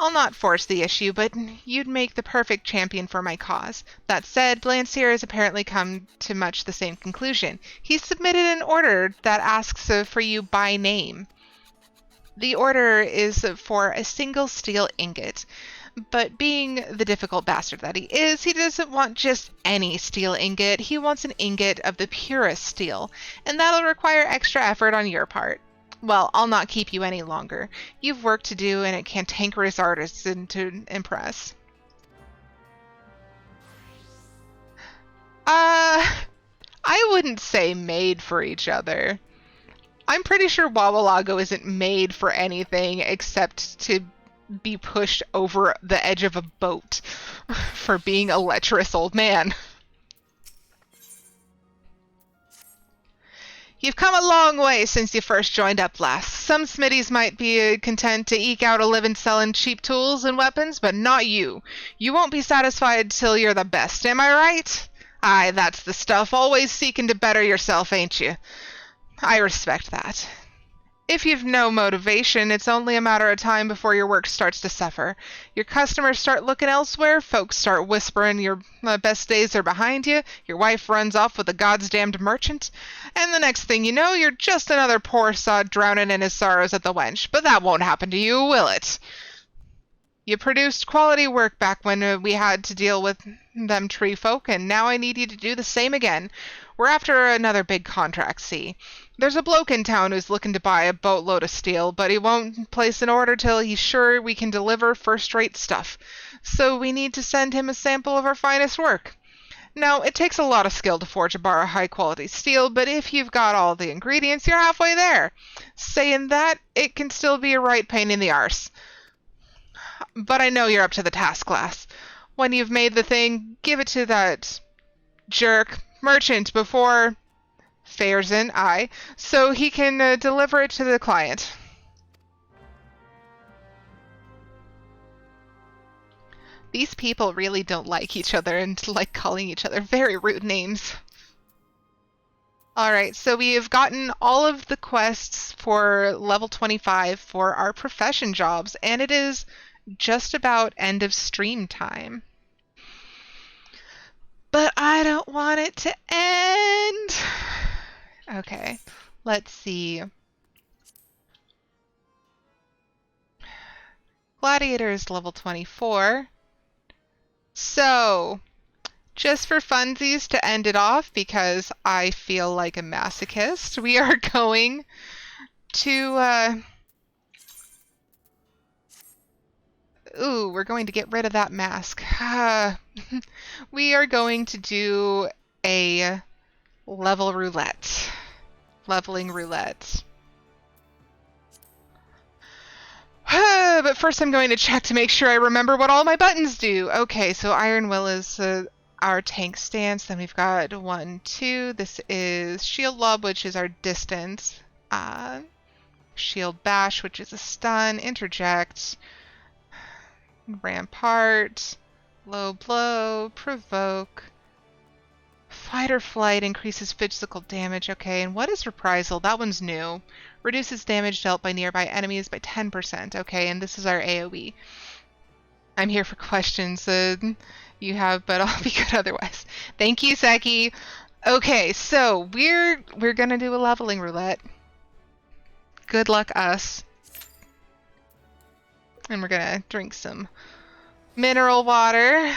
I'll not force the issue, but you'd make the perfect champion for my cause. That said, Blansier has apparently come to much the same conclusion. He's submitted an order that asks for you by name. The order is for a single steel ingot, but being the difficult bastard that he is, he doesn't want just any steel ingot. He wants an ingot of the purest steel, and that'll require extra effort on your part. Well, I'll not keep you any longer. You've work to do and a cantankerous artisan to impress. I wouldn't say made for each other. I'm pretty sure Wawalago isn't made for anything except to be pushed over the edge of a boat for being a lecherous old man. You've come a long way since you first joined up last. Some smithies might be content to eke out a living selling cheap tools and weapons, but not you. You won't be satisfied till you're the best, am I right? Aye, that's the stuff. Always seeking to better yourself, ain't you? I respect that. If you've no motivation, it's only a matter of time before your work starts to suffer. Your customers start looking elsewhere, folks start whispering your best days are behind you, your wife runs off with a goddamned merchant, and the next thing you know, you're just another poor sod drowning in his sorrows at the wench. But that won't happen to you, will it? You produced quality work back when we had to deal with them tree folk, and now I need you to do the same again. We're after another big contract, see? There's a bloke in town who's looking to buy a boatload of steel, but he won't place an order till he's sure we can deliver first-rate stuff. So we need to send him a sample of our finest work. Now, it takes a lot of skill to forge a bar of high-quality steel, but if you've got all the ingredients, you're halfway there. Saying that, it can still be a right pain in the arse. But I know you're up to the task, lass. When you've made the thing, give it to that jerk merchant before Fairson, so he can deliver it to the client. These people really don't like each other and like calling each other very rude names. Alright, so we have gotten all of the quests for level 25 for our profession jobs, and it is just about end of stream time. But I don't want it to end. Okay, let's see. Gladiator is level 24. So, just for funsies to end it off, because I feel like a masochist, we are going to, we're going to get rid of that mask. We are going to do a leveling roulette. But first I'm going to check to make sure I remember what all my buttons do. Okay, so Iron Will is our tank stance. Then we've got 1, 2. This is Shield Lob, which is our distance. Shield Bash, which is a stun. Interject. Rampart. Low Blow. Provoke. Fight or Flight increases physical damage. Okay, and what is Reprisal? That one's new. Reduces damage dealt by nearby enemies by 10%. Okay, and this is our AoE. I'm here for questions you have, but I'll be good otherwise. Thank you, Seki. Okay, so we're gonna do a leveling roulette. Good luck us. And we're gonna drink some mineral water.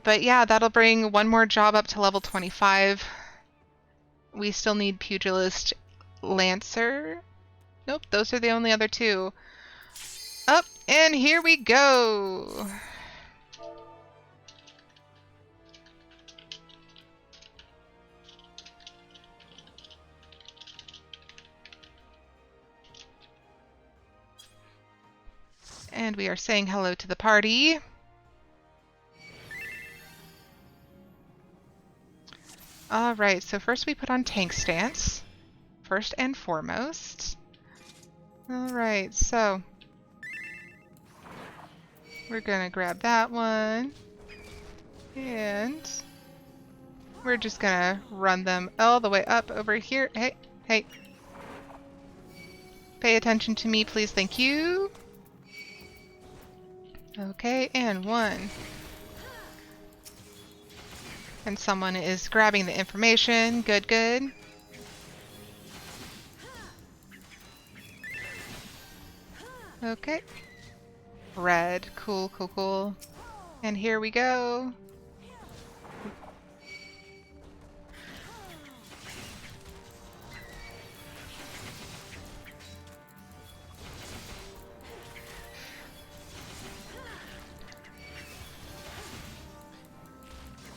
But yeah, that'll bring one more job up to level 25. We still need Pugilist, Lancer. Nope, those are the only other two. Up, and here we go! And we are saying hello to the party. Alright, so first we put on tank stance. First and foremost. Alright, so we're gonna grab that one. And we're just gonna run them all the way up over here. Hey, hey. Pay attention to me, please. Thank you. Okay, and 1. And someone is grabbing the information. Good, good. Okay. Red. Cool, cool, cool. And here we go.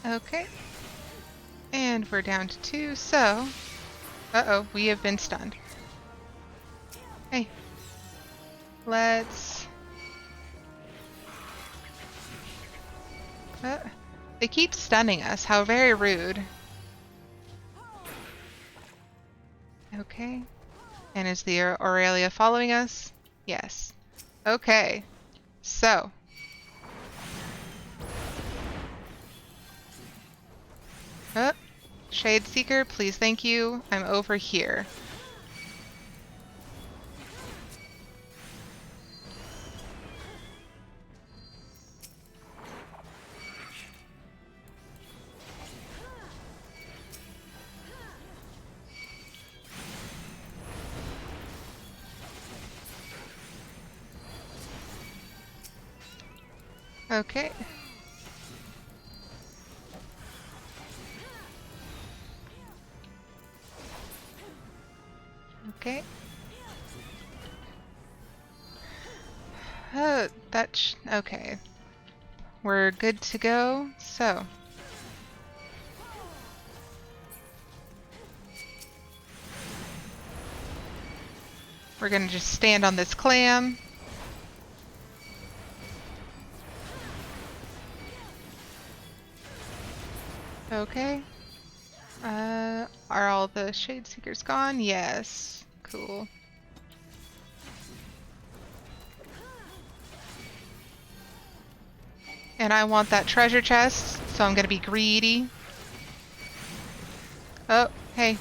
Okay. And we're down to 2, so... Uh-oh, we have been stunned. Hey. Let's... They keep stunning us. How very rude. Okay. And is the Aurelia following us? Yes. Okay. So... Shade Seeker, please, thank you. I'm over here. Okay. Okay. Okay. We're good to go. So. We're gonna just stand on this clam. Okay. Are all the Shade Seekers gone? Yes. Cool. And I want that treasure chest, so I'm gonna be greedy. Oh, hey.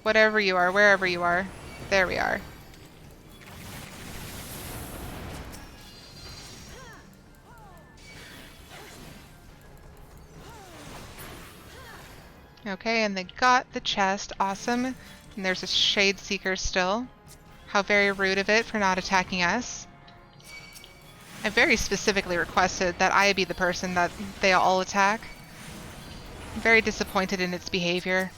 Whatever you are, wherever you are. There we are. Okay, and they got the chest. Awesome. And there's a Shade Seeker still. How very rude of it for not attacking us. I very specifically requested that I be the person that they all attack. I'm very disappointed in its behavior.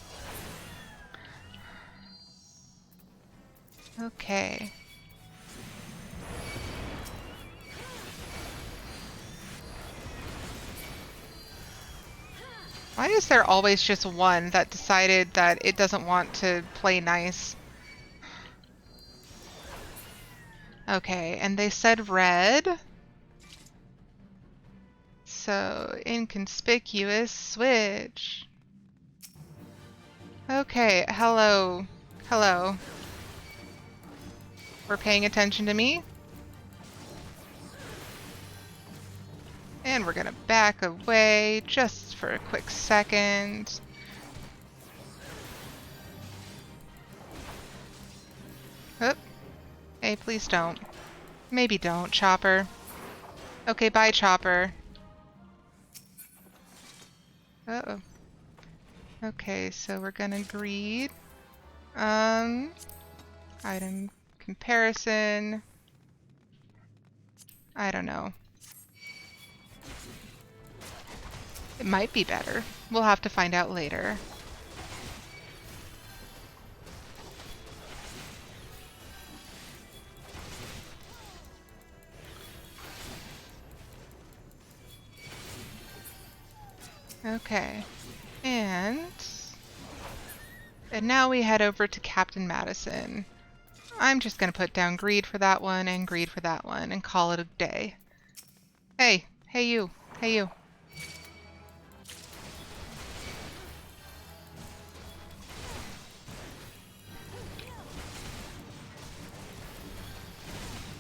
Okay. Why is there always just one that decided that it doesn't want to play nice? Okay, and they said red. So, inconspicuous switch. Okay, hello. Hello. We're paying attention to me. And we're gonna back away just for a quick second. Oop. Hey, please don't. Maybe don't, Chopper. Okay, bye, Chopper. Uh-oh. Okay, so we're gonna greed. Item comparison. I don't know. It might be better. We'll have to find out later. Okay. And now we head over to Captain Madison. I'm just gonna put down greed for that one and greed for that one and call it a day. Hey, hey you, hey you.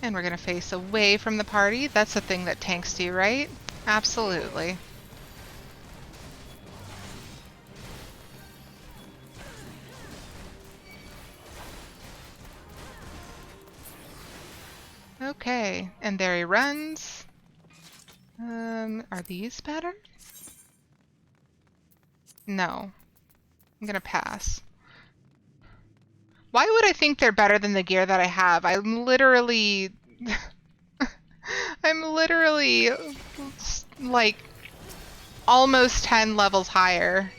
And we're gonna face away from the party. That's the thing that tanks do, right? Absolutely. Okay, and there he runs. Are these better? No. I'm gonna pass. Why would I think they're better than the gear that I have? I'm literally like almost 10 levels higher.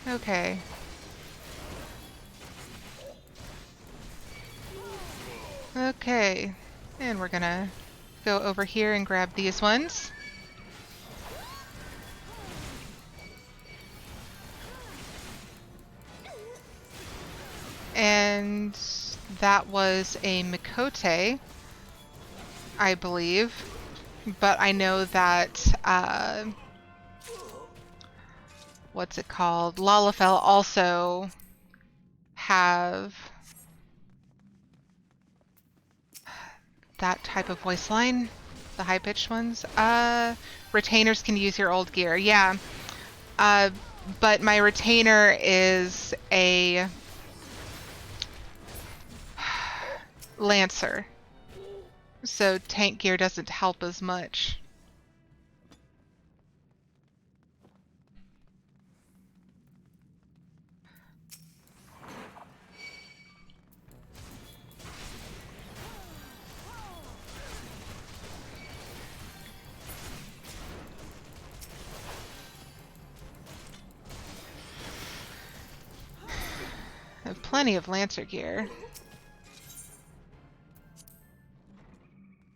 Okay. Okay. And we're gonna go over here and grab these ones. And that was a Mikote, I believe. But I know that, what's it called? Lalafell also have that type of voice line, the high-pitched ones. Retainers can use your old gear. Yeah. But my retainer is a Lancer. So tank gear doesn't help as much. I have plenty of Lancer gear.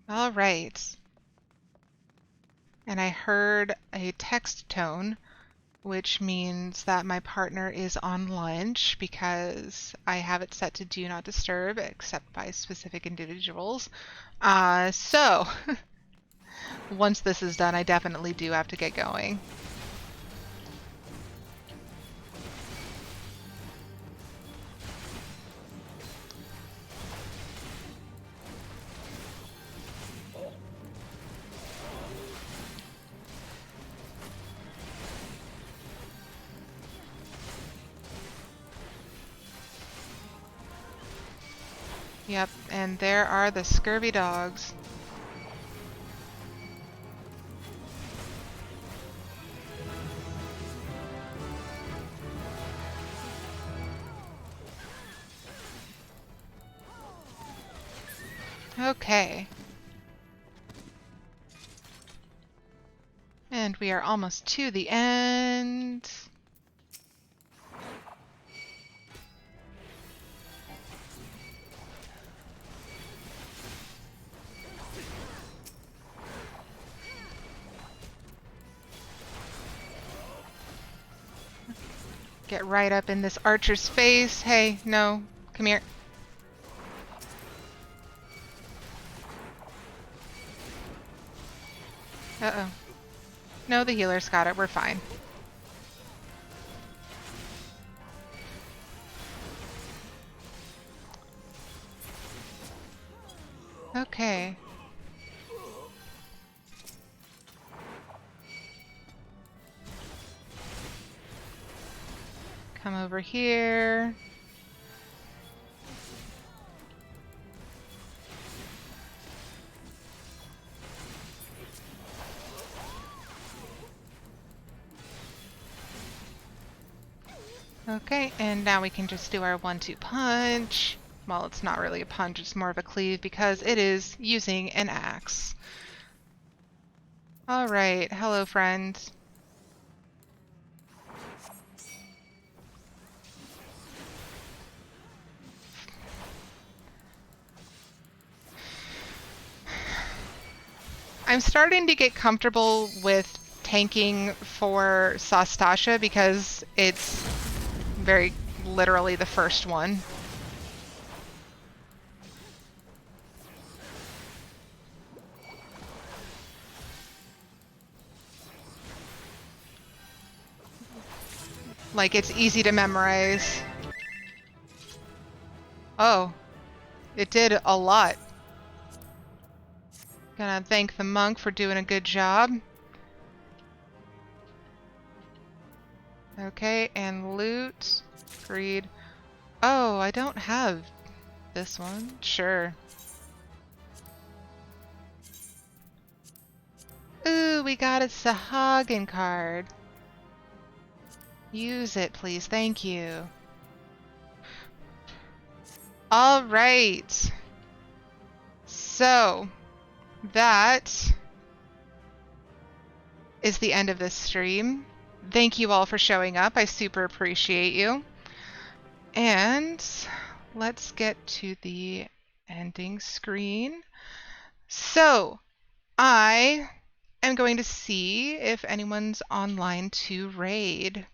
All right. And I heard a text tone, which means that my partner is on lunch because I have it set to do not disturb except by specific individuals. So once this is done, I definitely do have to get going. Yep, and there are the scurvy dogs. Okay. And we are almost to the end. Get right up in this archer's face. Hey, no, come here. Uh-oh. No, the healer's got it. We're fine. Okay. Come over here. Okay, and now we can just do our 1-2 punch. Well, it's not really a punch, it's more of a cleave because it is using an axe. Alright, hello friend. I'm starting to get comfortable with tanking for Sastasha because it's very literally the first one. Like, it's easy to memorize. Oh, it did a lot. Gonna thank the monk for doing a good job. Okay, and loot. Greed. Oh, I don't have this one. Sure. Ooh, we got a Sahagin card. Use it, please. Thank you. All right. So, that is the end of this stream. Thank you all for showing up. I super appreciate you. And let's get to the ending screen. So, I am going to see if anyone's online to raid.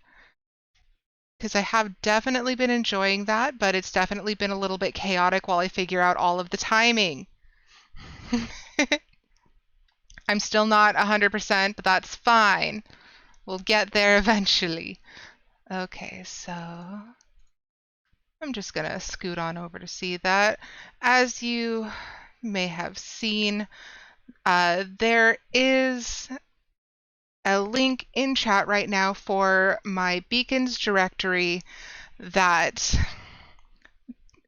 Because I have definitely been enjoying that, but it's definitely been a little bit chaotic while I figure out all of the timing. I'm still not 100%, but that's fine. We'll get there eventually. Okay, so I'm just gonna scoot on over to see that. As you may have seen, there is a link in chat right now for my beacons directory that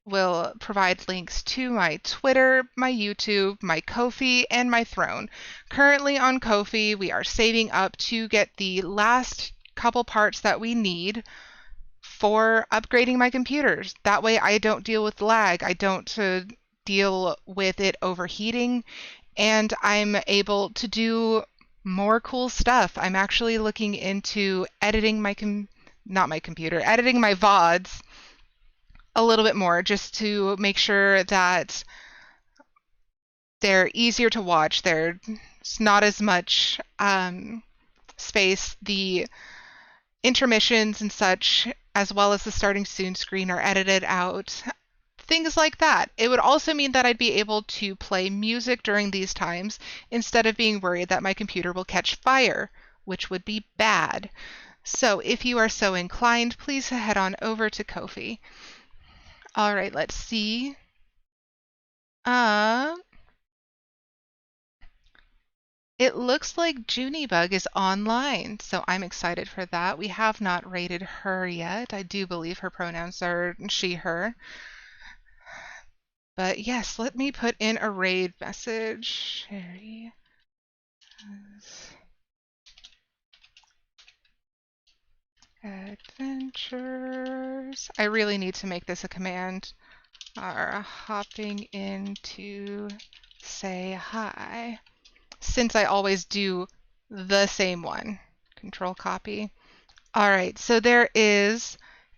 will provide links to my Twitter, my YouTube, my Ko-fi, and my Throne. Currently on Ko-fi, we are saving up to get the last couple parts that we need for upgrading my computers. That way I don't deal with lag, I don't deal with it overheating, and I'm able to do more cool stuff. I'm actually looking into editing not my computer, editing my VODs a little bit more just to make sure that they're easier to watch. There's not as much space. The intermissions and such, as well as the starting soon screen, are edited out. Things like that. It would also mean that I'd be able to play music during these times instead of being worried that my computer will catch fire, which would be bad. So if you are so inclined, please head on over to Ko-fi. All right, let's see. It looks like Junibug is online, so I'm excited for that. We have not rated her yet. I do believe her pronouns are she, her. But yes, let me put in a raid message. Sherry. Adventures. I really need to make this a command. Are hopping in to say hi, since I always do the same one. Control copy. All right, so there is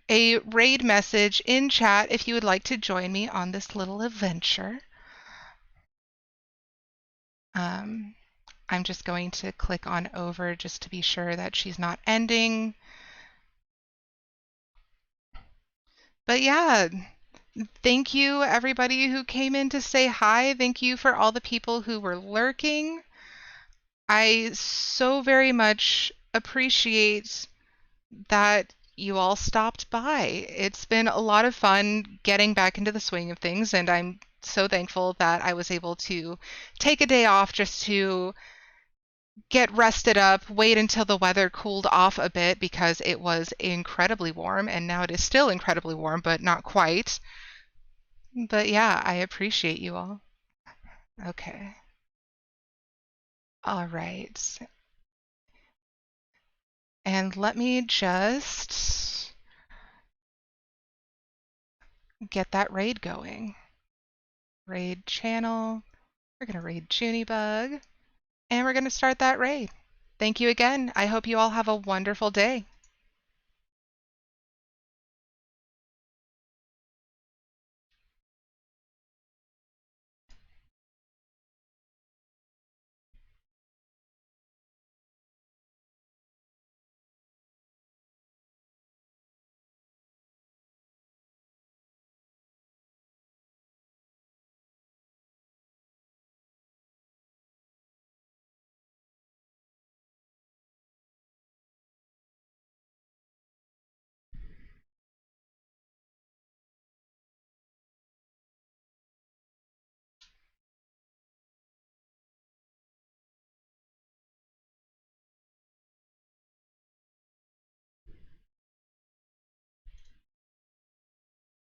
a raid message in chat if you would like to join me on this little adventure. I'm just going to click on over just to be sure that she's not ending. But yeah, thank you everybody who came in to say hi. Thank you for all the people who were lurking. I so very much appreciate that you all stopped by. It's been a lot of fun getting back into the swing of things, and I'm so thankful that I was able to take a day off just to get rested up, wait until the weather cooled off a bit because it was incredibly warm, and now it is still incredibly warm, but not quite. But yeah, I appreciate you all. Okay. All right. And let me just get that raid going. Raid channel. We're going to raid Junibug. And we're going to start that raid. Thank you again. I hope you all have a wonderful day.